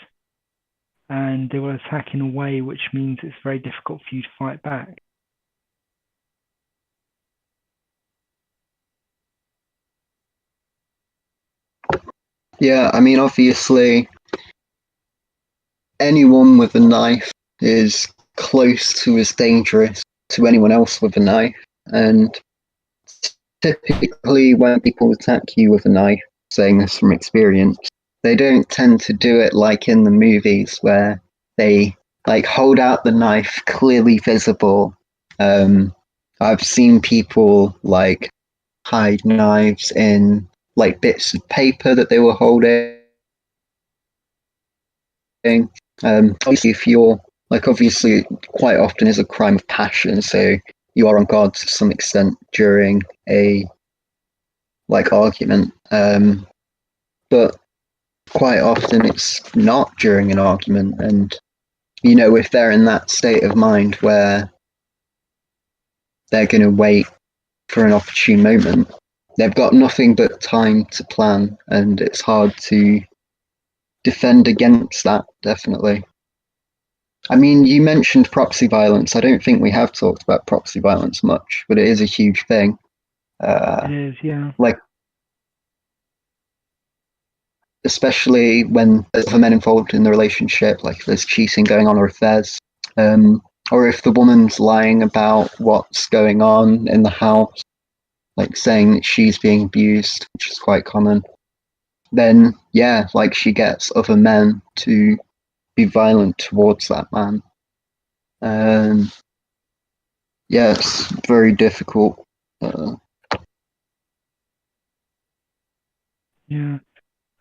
and they will attack in a way which means it's very difficult for you to fight back. Yeah, I mean, obviously, anyone with a knife is close to as dangerous to anyone else with a knife. And typically, when people attack you with a knife, saying this from experience, they don't tend to do it like in the movies where they like hold out the knife clearly visible. I've seen people like hide knives in like bits of paper that they were holding. Obviously, if you're like, obviously, quite often is a crime of passion, so you are on guard to some extent during a like argument. But quite often it's not during an argument, and you know, if they're in that state of mind where they're going to wait for an opportune moment, they've got nothing but time to plan, and it's hard to defend against that, definitely. I mean, you mentioned proxy violence. I don't think we have talked about proxy violence much, but it is a huge thing. It is, yeah. Like, especially when there's other men involved in the relationship, like if there's cheating going on, or if there's, or if the woman's lying about what's going on in the house, like saying that she's being abused, which is quite common, then yeah, like she gets other men to be violent towards that man. Yeah, it's very difficult. Yeah.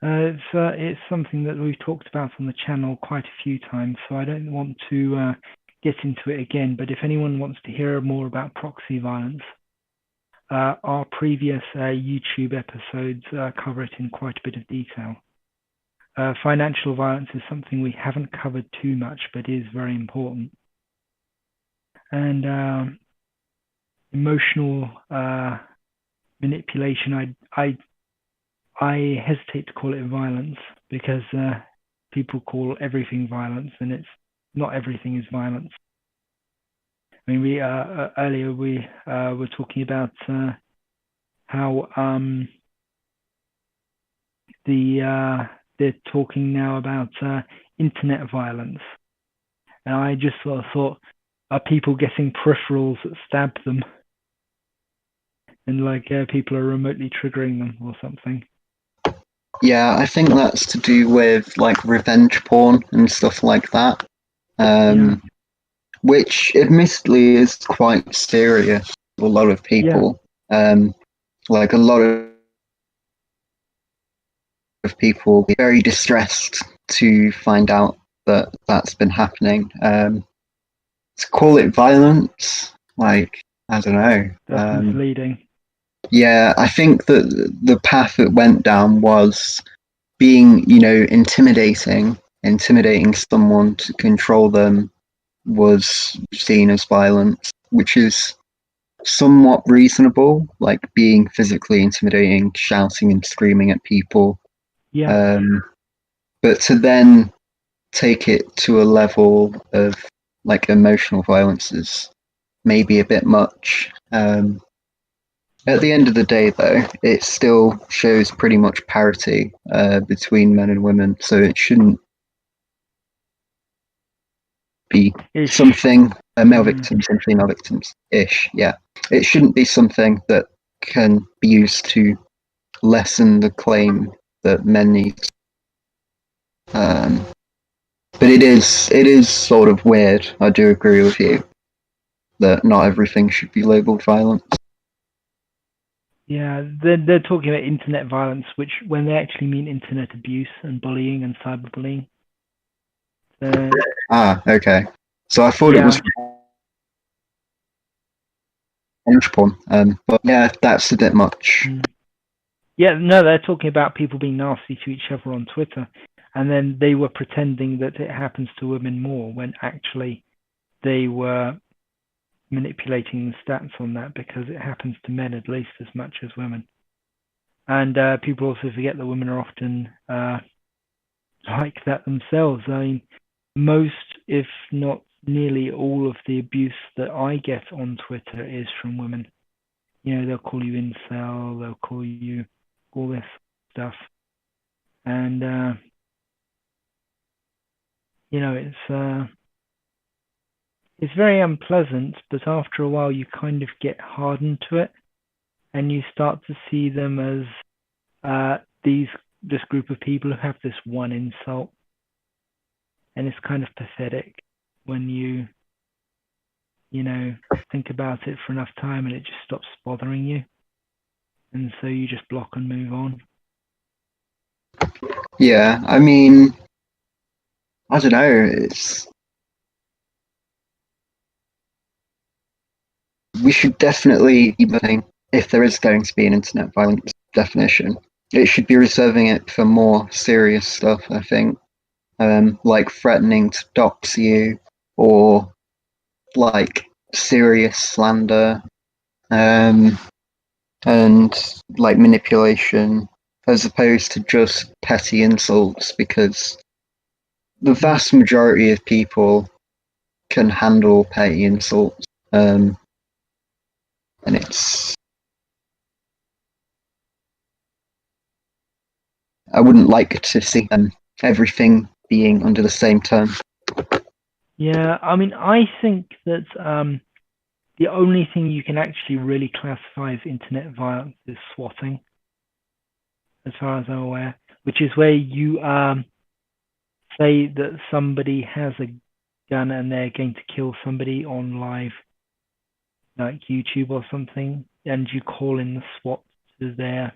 It's something that we've talked about on the channel quite a few times, so I don't want to get into it again. But if anyone wants to hear more about proxy violence, our previous YouTube episodes cover it in quite a bit of detail. Financial violence is something we haven't covered too much, but is very important. And emotional manipulation, I hesitate to call it violence, because people call everything violence, and it's not everything is violence. I mean, we earlier we were talking about how they're talking now about internet violence, and I just sort of thought, are people getting peripherals that stab them, and like people are remotely triggering them or something? Yeah, I think that's to do with like revenge porn and stuff like that. Which admittedly is quite serious. to a lot of people. Like a lot of people be very distressed to find out that that's been happening. To call it violence, like, I don't know. That's misleading. Yeah, I think that the path it went down was being, intimidating someone to control them was seen as violence, which is somewhat reasonable, like being physically intimidating, shouting and screaming at people. Yeah. But to then take it to a level of like emotional violence is maybe a bit much. At the end of the day, though, it still shows pretty much parity between men and women, so it shouldn't be something male victims and female victims ish. Yeah, it shouldn't be something that can be used to lessen the claim that men need. But it is sort of weird. I do agree with you that not everything should be labelled violence. Yeah, they're talking about internet violence, which when they actually mean internet abuse and bullying and cyberbullying. Okay. So I thought it was revenge porn. But yeah, that's a bit much. Yeah, no, they're talking about people being nasty to each other on Twitter, and then they were pretending that it happens to women more when actually they were manipulating the stats on that because it happens to men at least as much as women. And people also forget that women are often like that themselves. I mean, most, if not nearly all of the abuse that I get on Twitter is from women. They'll call you incel, they'll call you all this stuff. And, it's very unpleasant, but after a while you kind of get hardened to it, and you start to see them as this group of people who have this one insult, and it's kind of pathetic when you think about it for enough time and it just stops bothering you, and so you just block and move on. Yeah, I mean, I don't know. We should definitely be looking, if there is going to be an internet violence definition, it should be reserving it for more serious stuff, I think. Like threatening to dox you, or like serious slander, and like manipulation, as opposed to just petty insults, because the vast majority of people can handle petty insults. And I wouldn't like to see everything being under the same term. Yeah, I mean, I think that the only thing you can actually really classify as internet violence is swatting, as far as I'm aware, which is where you say that somebody has a gun and they're going to kill somebody on live, like YouTube or something, and you call in the SWAT to their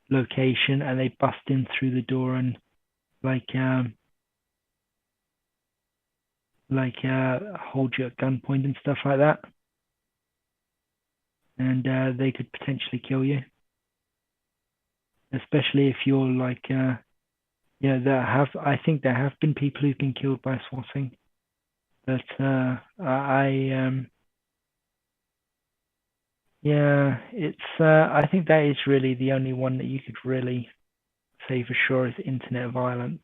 location and they bust in through the door and hold you at gunpoint and stuff like that, and they could potentially kill you, especially if you're I think there have been people who've been killed by swatting, but I think that is really the only one that you could really say for sure is internet violence,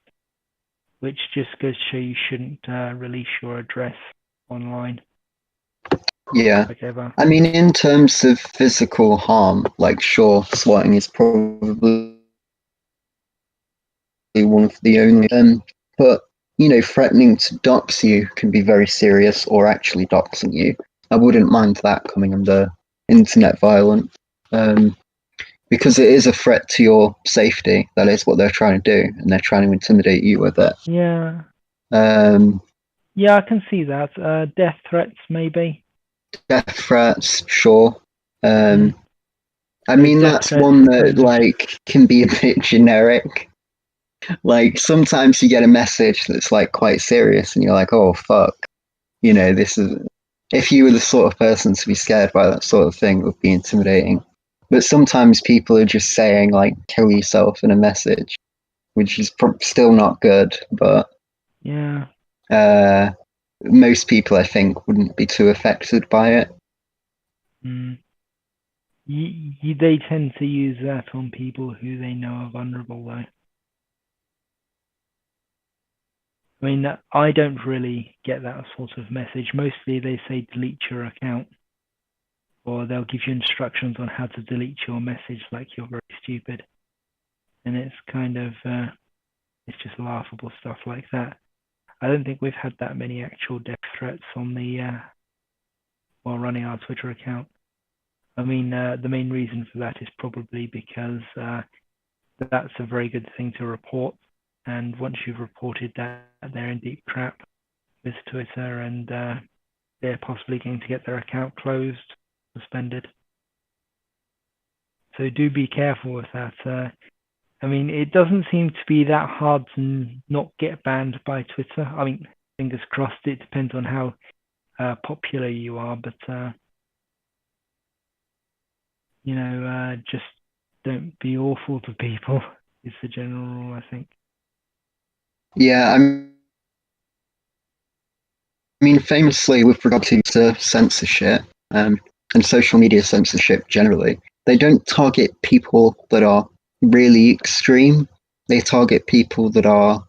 which just goes to show you shouldn't release your address online. Yeah. Whatever. I mean, in terms of physical harm, like, sure, swatting is probably one of the only, but, threatening to dox you can be very serious, or actually doxing you. I wouldn't mind that coming under internet violence, because it is a threat to your safety. That is what they're trying to do, and they're trying to intimidate you with it. Yeah. Yeah, I can see that. Death threats, maybe. Death threats, sure. Mm. I Those mean, death that's threats one that kind of- like can be a bit generic. Like sometimes you get a message that's like quite serious, and you're like, "Oh fuck," you know. This is if you were the sort of person to be scared by that sort of thing, it would be intimidating. But sometimes people are just saying like "kill yourself" in a message, which is still not good. But Yeah. most people, I think, wouldn't be too affected by it. Mm. They tend to use that on people who they know are vulnerable, though. I mean, I don't really get that sort of message. Mostly they say delete your account, or they'll give you instructions on how to delete your message like you're very stupid. And it's kind of, it's just laughable stuff like that. I don't think we've had that many actual death threats on while running our Twitter account. I mean, the main reason for that is probably because that's a very good thing to report. And once you've reported that, they're in deep trap with Twitter, and they're possibly going to get their account closed, suspended. So do be careful with that. I mean, it doesn't seem to be that hard to not get banned by Twitter. I mean, fingers crossed. It depends on how popular you are, but just don't be awful to people is the general rule, I think. Yeah, I mean, famously with regard to censorship and social media censorship generally, they don't target people that are really extreme. They target people that are,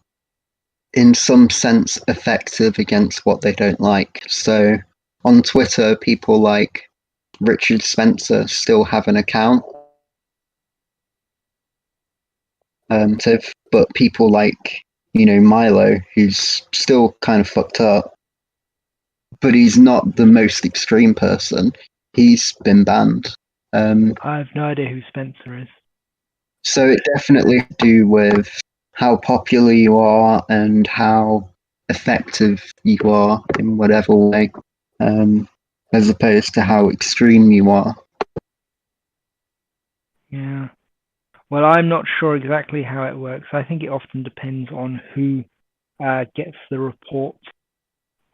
in some sense, effective against what they don't like. So on Twitter, people like Richard Spencer still have an account. But people like, Milo, who's still kind of fucked up, but he's not the most extreme person. He's been banned. I have no idea who Spencer is. So it definitely to do with how popular you are and how effective you are in whatever way, as opposed to how extreme you are. Yeah. Well, I'm not sure exactly how it works. I think it often depends on who gets the report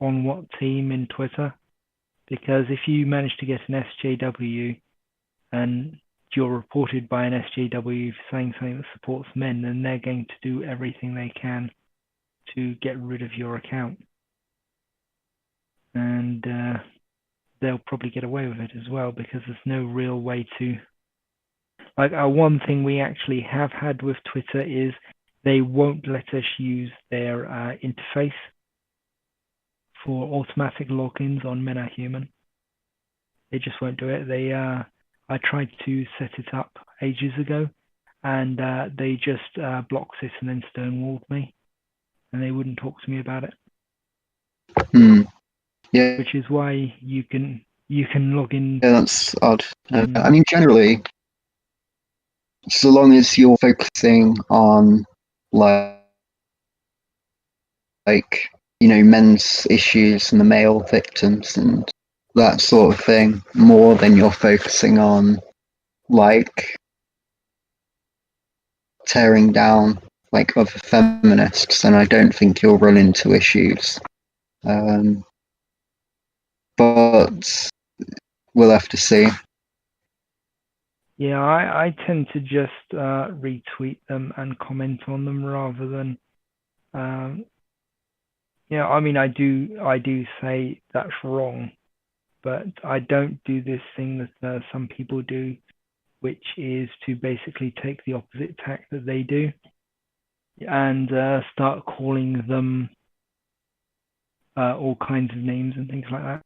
on what team in Twitter. Because if you manage to get an SJW and you're reported by an SJW for saying something that supports men, then they're going to do everything they can to get rid of your account. And they'll probably get away with it as well, because there's no real way to... Like, one thing we actually have had with Twitter is they won't let us use their interface for automatic logins on Men Are Human. They just won't do it. I tried to set it up ages ago, and they just blocked it and then stonewalled me, and they wouldn't talk to me about it. Yeah. Which is why you can log in. Yeah, that's odd. I mean, generally, so long as you're focusing on like men's issues and the male victims and that sort of thing, more than you're focusing on like tearing down like other feminists, then I don't think you'll run into issues. But we'll have to see. Yeah, I tend to just retweet them and comment on them rather than I mean, I do say that's wrong, but I don't do this thing that some people do, which is to basically take the opposite tack that they do and start calling them all kinds of names and things like that.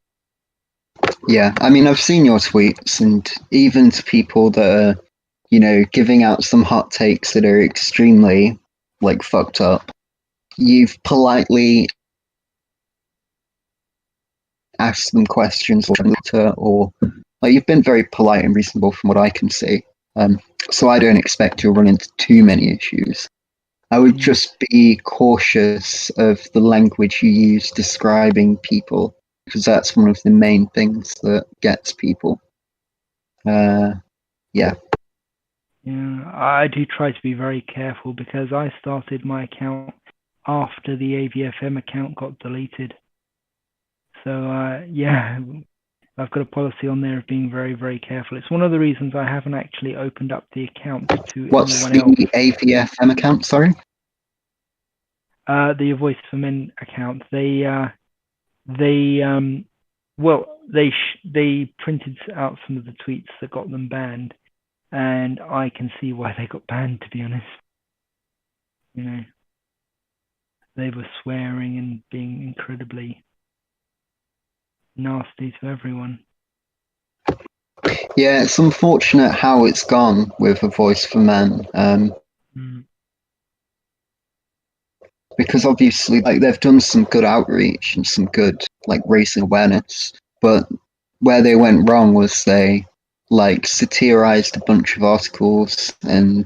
Yeah, I mean, I've seen your tweets, and even to people that are, giving out some hot takes that are extremely, like, fucked up, you've politely asked them questions or like, you've been very polite and reasonable from what I can see. So I don't expect you'll run into too many issues. I would just be cautious of the language you use describing people. because that's one of the main things that gets people. Yeah. Yeah, I do try to be very careful because I started my account after the AVFM account got deleted. So yeah, I've got a policy on there of being very, very careful. It's one of the reasons I haven't actually opened up the account to What's anyone the else. AVFM account, sorry? The Voice for Men account. They printed out some of the tweets that got them banned, and I can see why they got banned, to be honest. You know, they were swearing and being incredibly nasty to everyone. Yeah, it's unfortunate how it's gone with A Voice for Men. Because obviously, like, they've done some good outreach and some good, like, raising awareness, but where they went wrong was they, like, satirized a bunch of articles and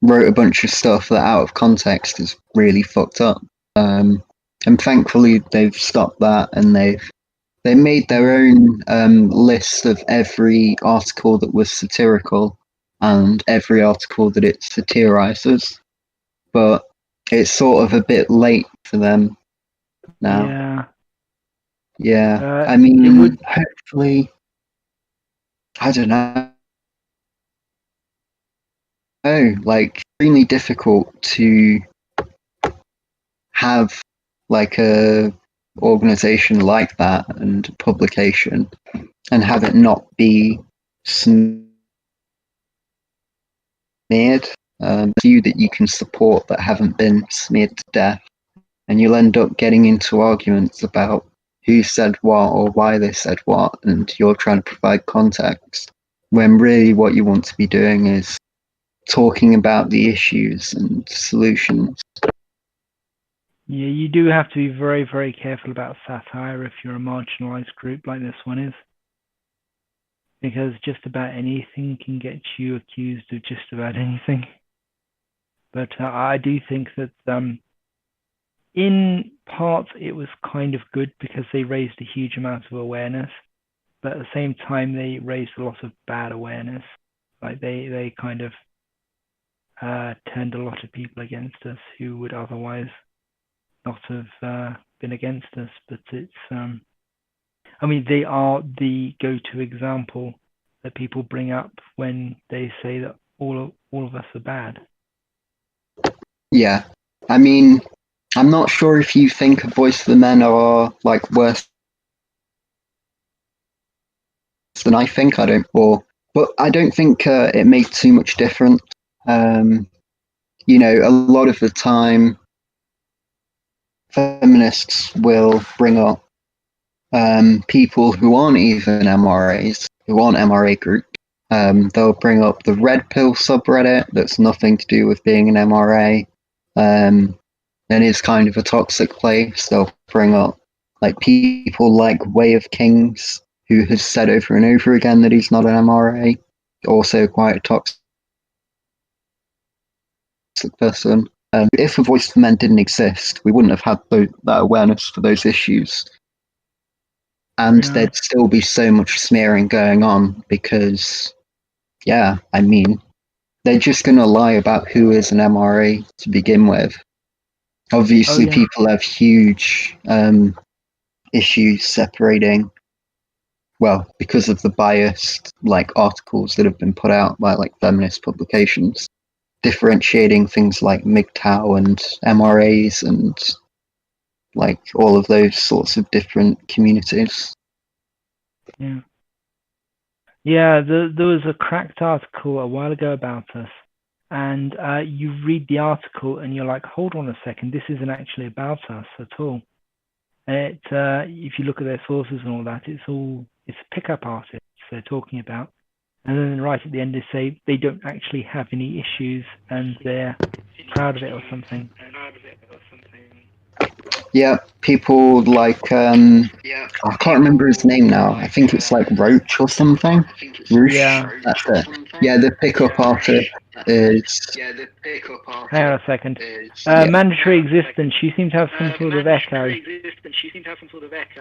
wrote a bunch of stuff that out of context is really fucked up. And thankfully they've stopped that, and they made their own list of every article that was satirical and every article that it satirizes. But it's sort of a bit late for them now. Yeah. I mean, hopefully, I don't know. Oh, like, extremely difficult to have like a organization like that and publication and have it not be smeared. Few that you can support that haven't been smeared to death, and you'll end up getting into arguments about who said what or why they said what, and you're trying to provide context when really what you want to be doing is talking about the issues and solutions. Yeah, you do have to be very, very careful about satire if you're a marginalized group like this one is, because just about anything can get you accused of just about anything. But I do think that in part it was kind of good because they raised a huge amount of awareness, but at the same time they raised a lot of bad awareness. Like they kind of turned a lot of people against us who would otherwise not have been against us. But it's I mean, they are the go-to example that people bring up when they say that all of us are bad. Yeah, I mean, I'm not sure if you think A Voice for the Men are like worse than I think. But I don't think it made too much difference. You know, a lot of the time, feminists will bring up people who aren't even MRAs, who aren't MRA groups. They'll bring up the Red Pill subreddit that's nothing to do with being an MRA. And it's kind of a toxic place. They'll bring up like people like Way of Kings, who has said over and over again that he's not an MRA, also quite a toxic person. If A Voice for Men didn't exist, we wouldn't have had that awareness for those issues. And there'd still be so much smearing going on because, yeah, I mean, they're just going to lie about who is an MRA to begin with. Obviously, people have huge issues separating, well, because of the biased like articles that have been put out by like feminist publications, differentiating things like MGTOW and MRAs and like all of those sorts of different communities. Yeah, there was a cracked article a while ago about us, and you read the article and you're like, hold on a second, this isn't actually about us at all. If you look at their sources and all that, it's pickup artists they're talking about, and then right at the end they say they don't actually have any issues and they're proud of it or something. Yeah, people like I can't remember his name now. I think it's like Roach or something. Roosh. Yeah. That's it. Yeah, the pickup artist is. Hang on a second. Yeah. Mandatory existence. You seem to have some sort of echo.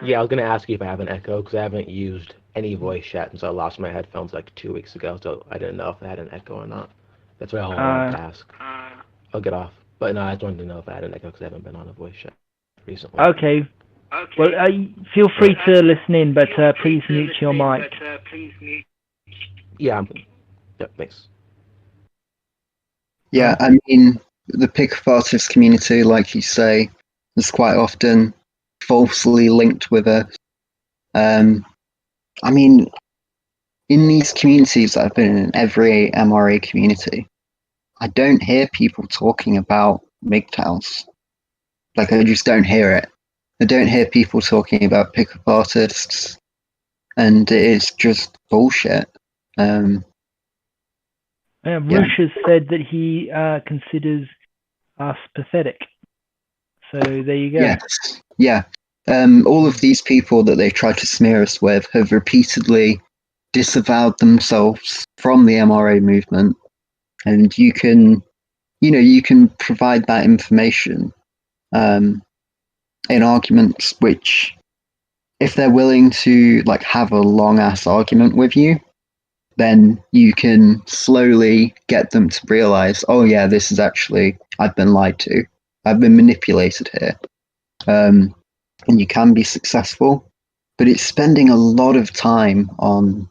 Yeah, I was gonna ask you if I have an echo because I haven't used any voice chat since I lost my headphones like 2 weeks ago, so I didn't know if I had an echo or not. That's what I wanted to ask. I'll get off. But no, I just wanted to know if I had an echo because I haven't been on a voice chat recently. Okay. Well, feel free to listen in, but please mute your mic. Yeah. Yep. Thanks. Yeah, I mean, the pickup artist community, like you say, is quite often falsely linked with us. I mean, in these communities that I've been in, every MRA community, I don't hear people talking about MGTOWs. Like, I just don't hear it. I don't hear people talking about pickup artists, and it's just bullshit. Roosh has said that he considers us pathetic. So there you go. Yes, yeah. All of these people that they try to smear us with have repeatedly disavowed themselves from the MRA movement, and you can provide that information in arguments which, if they're willing to like have a long ass argument with you, then you can slowly get them to realize, oh yeah, this is actually, I've been lied to, I've been manipulated here. And you can be successful, but it's spending a lot of time on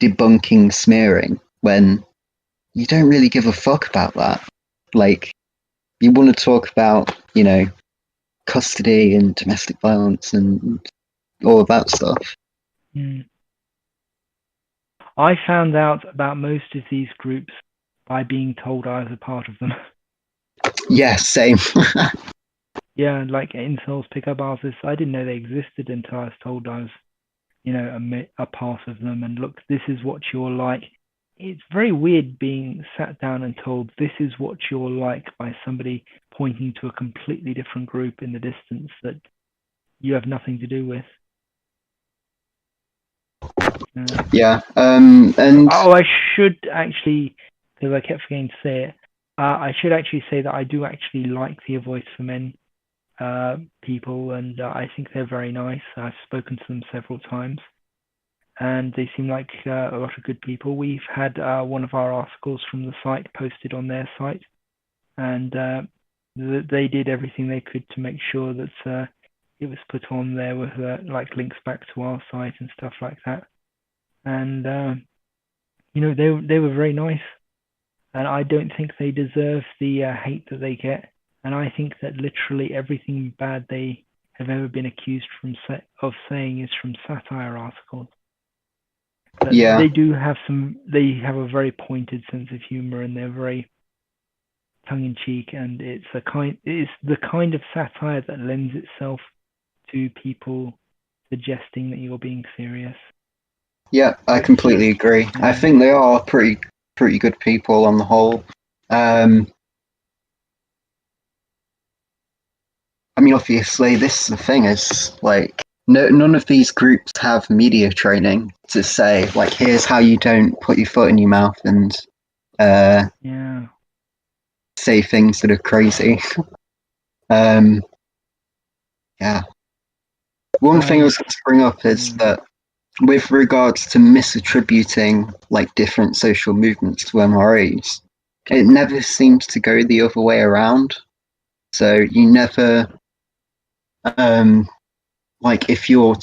debunking smearing when you don't really give a fuck about that. Like, you want to talk about, custody and domestic violence and all of that stuff. I found out about most of these groups by being told I was a part of them. Yeah, same. Yeah, like incels, pickup artists. I didn't know they existed until I was told I was, a part of them. And look, this is what you're like. It's very weird being sat down and told this is what you're like by somebody pointing to a completely different group in the distance that you have nothing to do with. Yeah. And I should actually, because I kept forgetting to say it, I should actually say that I do actually like the A Voice for Men people, and I think they're very nice. I've spoken to them several times, and they seem like a lot of good people. We've had one of our articles from the site posted on their site, and they did everything they could to make sure that it was put on there with like links back to our site and stuff like that. And they were very nice, and I don't think they deserve the hate that they get. And I think that literally everything bad they have ever been accused of saying is from satire articles. But yeah, they do have they have a very pointed sense of humor, and they're very tongue-in-cheek, and it's the kind of satire that lends itself to people suggesting that you're being serious. Yeah, I completely agree. I think they are pretty good people on the whole. I mean, obviously, this is the thing is, like, none of these groups have media training to say, like, here's how you don't put your foot in your mouth and say things that are crazy. Yeah. One thing I was going to bring up is that with regards to misattributing, like, different social movements to MRAs, it never seems to go the other way around. So you never... like if you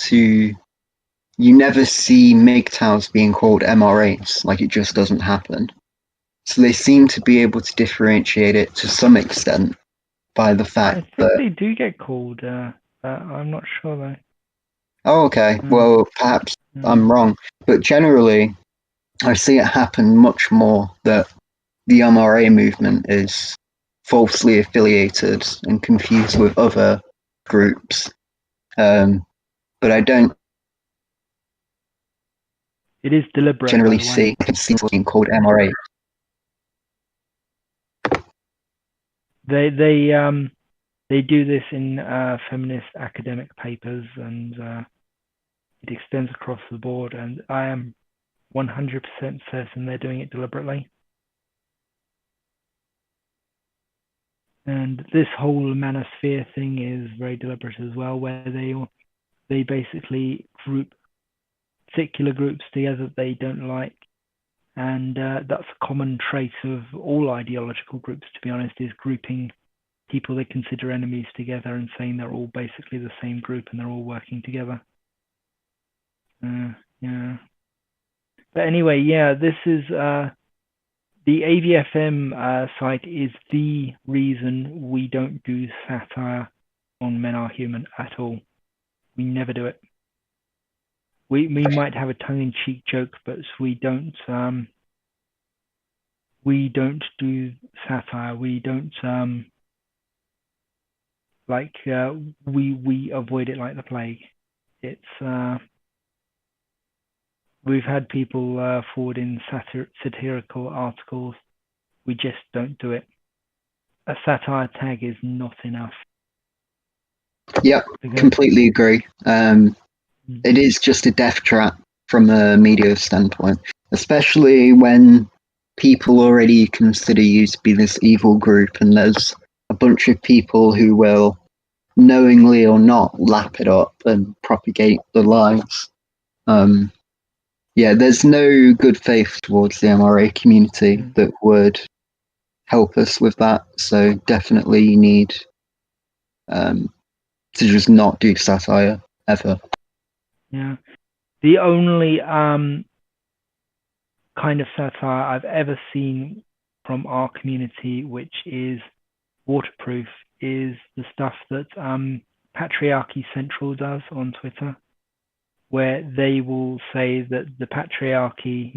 never see MGTOWs being called MRAs, like it just doesn't happen. So they seem to be able to differentiate it to some extent by the fact that they do get called. I'm not sure though. Oh, okay. Well, perhaps I'm wrong, but generally, I see it happen much more that the MRA movement is falsely affiliated and confused with other groups. But I don't It is deliberate. generally see people being called MRA. They They do this in feminist academic papers, and it extends across the board, and I am 100% certain they're doing it deliberately. And this whole manosphere thing is very deliberate as well, where they basically group particular groups together they don't like, and that's a common trait of all ideological groups, to be honest, is grouping people they consider enemies together and saying they're all basically the same group and they're all working together. Yeah. But anyway, yeah, this is the AVFM site is the reason we don't do satire on Men Are Human at all. We never do it. We might have a tongue-in-cheek joke, but we don't do satire. We don't we avoid it like the plague. It's we've had people forward in satirical articles. We just don't do it. A satire tag is not enough. Yep, completely agree. It is just a death trap from a media standpoint, especially when people already consider you to be this evil group, and there's a bunch of people who will, knowingly or not, lap it up and propagate the lies. Yeah, there's no good faith towards the MRA community that would help us with that. So definitely you need to just not do satire ever. Yeah. The only kind of satire I've ever seen from our community, which is waterproof, is the stuff that Patriarchy Central does on Twitter, where they will say that the patriarchy,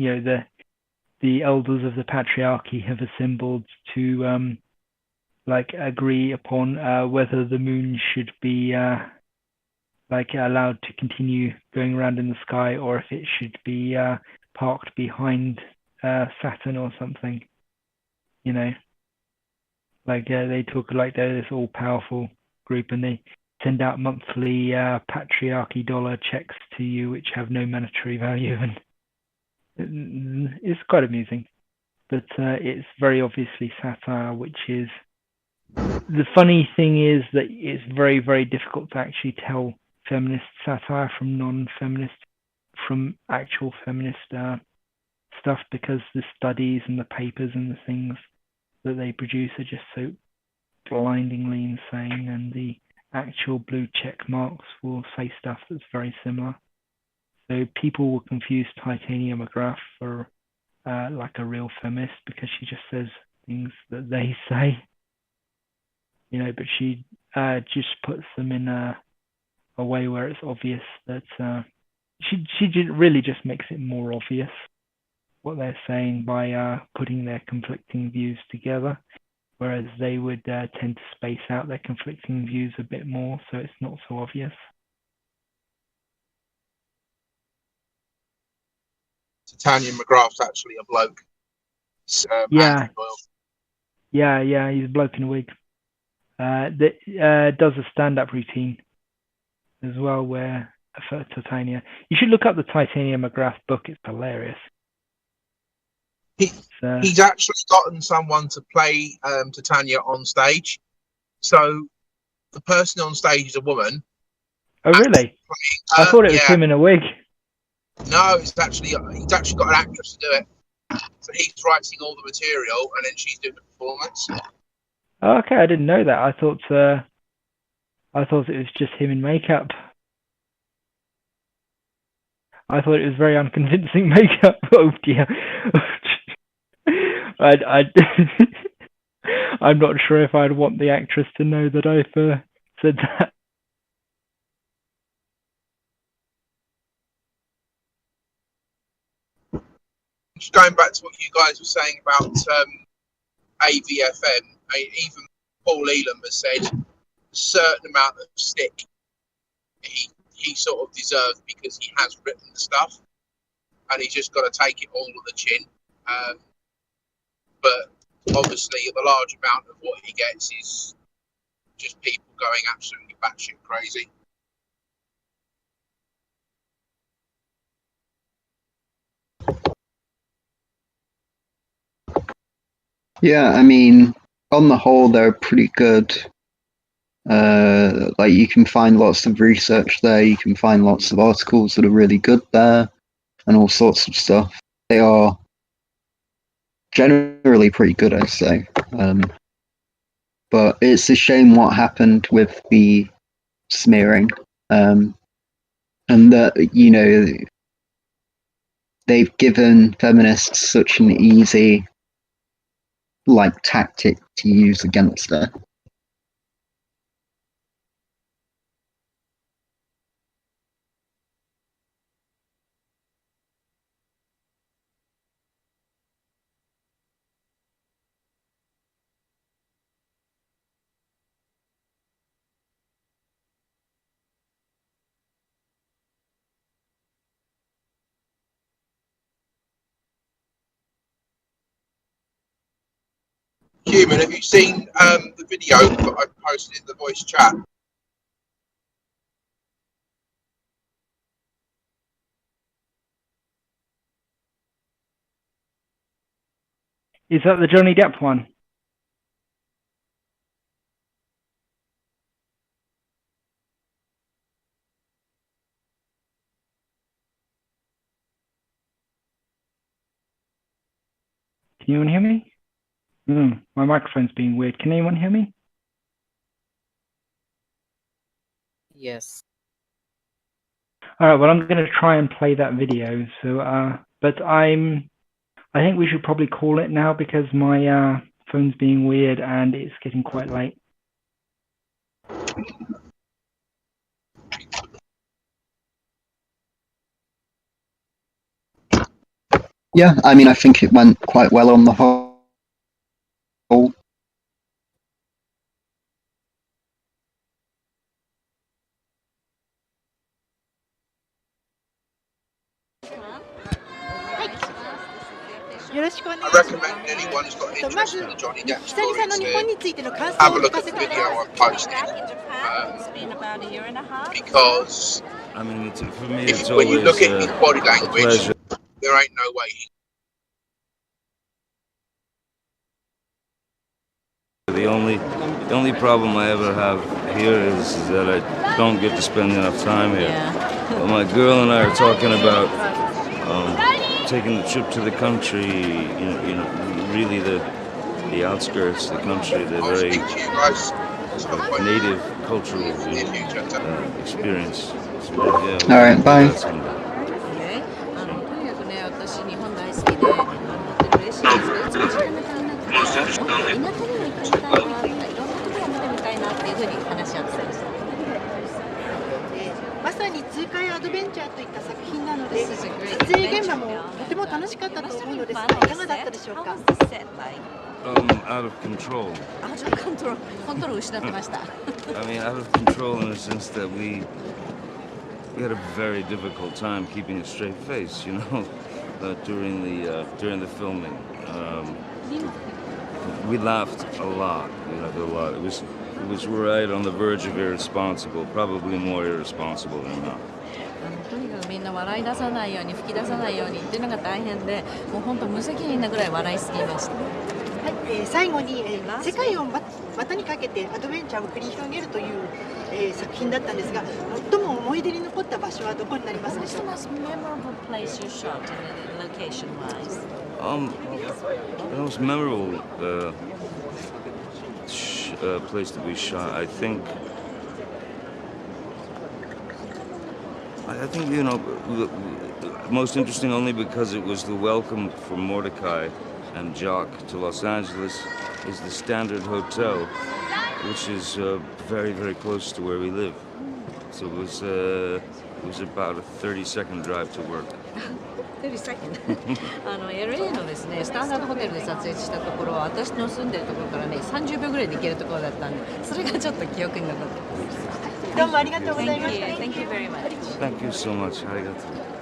the elders of the patriarchy have assembled to agree upon whether the moon should be allowed to continue going around in the sky, or if it should be parked behind Saturn or something. They talk like they're this all-powerful group, and they send out monthly patriarchy dollar checks to you, which have no monetary value, and it's quite amusing. But it's very obviously satire, which is the funny thing is that it's very, very difficult to actually tell feminist satire from non-feminist, from actual feminist stuff, because the studies and the papers and the things that they produce are just so blindingly insane, and the actual blue check marks will say stuff that's very similar. So people will confuse Titania McGrath for like a real feminist because she just says things that they say, but she just puts them in a way where it's obvious that she really just makes it more obvious what they're saying by putting their conflicting views together, whereas they would tend to space out their conflicting views a bit more, so it's not so obvious. Titania McGrath's actually a bloke. Yeah, he's a bloke in a wig. That does a stand-up routine as well, where for Titania. You should look up the Titania McGrath book. It's hilarious. He's actually gotten someone to play Titania on stage. So the person on stage is a woman. Oh, really? I thought it was him in a wig. No, he's actually got an actress to do it. So he's writing all the material, and then she's doing the performance. Okay, I didn't know that. I thought it was just him in makeup. I thought it was very unconvincing makeup. Oh dear. I'm not sure if I'd want the actress to know that I've said that. Just going back to what you guys were saying about AVFM, even Paul Elam has said a certain amount of stick he sort of deserves because he has written the stuff, and he's just got to take it all on the chin. But obviously, the large amount of what he gets is just people going absolutely batshit crazy. Yeah, I mean, on the whole, they're pretty good. Like, you can find lots of research there, you can find lots of articles that are really good there, and all sorts of stuff. They are generally pretty good, I'd say. But it's a shame what happened with the smearing. And that, you know, they've given feminists such an easy, like, tactic to use against her. Human, have you seen the video that I posted in the voice chat? Is that the Johnny Depp one? Can anyone hear me? My microphone's being weird. Can anyone hear me? Yes. All right. Well, I'm going to try and play that video. So, but I think we should probably call it now because my phone's being weird and it's getting quite late. Yeah, I mean, I think it went quite well on the whole. I recommend anyone who's got an interest in the Johnny Depp story to have a look at the video I posted. Because I mean, for me, it's when you look at his body language, pleasure. there ain't no way The only problem I ever have here is that I don't get to spend enough time here. But my girl and I are talking about taking the trip to the country. You know, really the outskirts, the country, the very native cultural experience. So, yeah, all right, bye. Out of control. Out of control. I mean, out of control in the sense that we had a very difficult time keeping a straight face, you know, during the filming. We laughed a lot. We laughed a lot. It was right on the verge of irresponsible, probably more irresponsible than not. とにかくみんな笑い出さないように吹き出さないようにっていうのが大変で、もう本当無責任なぐらい笑いすぎました。はい、最後に、世界を股にかけてアドベンチャーを繰り広げるという、作品だったんですが、最も思い出に残った場所はどこになりますでしょうか。 The most memorable place that we shot, I think, you know, most interesting only because it was the welcome for Mordecai and Jock to Los Angeles is the Standard Hotel, which is very, very close to where we live. So it was about a 30-second drive to work. 30 second. LA のですね、スタンダードホテルで撮影したところは私の住んでるところからね、30秒ぐらいで行けるところだったんで、それがちょっと記憶に残ってます。どうもありがとうございました。Thank you very much. Thank you so much. ありがとう。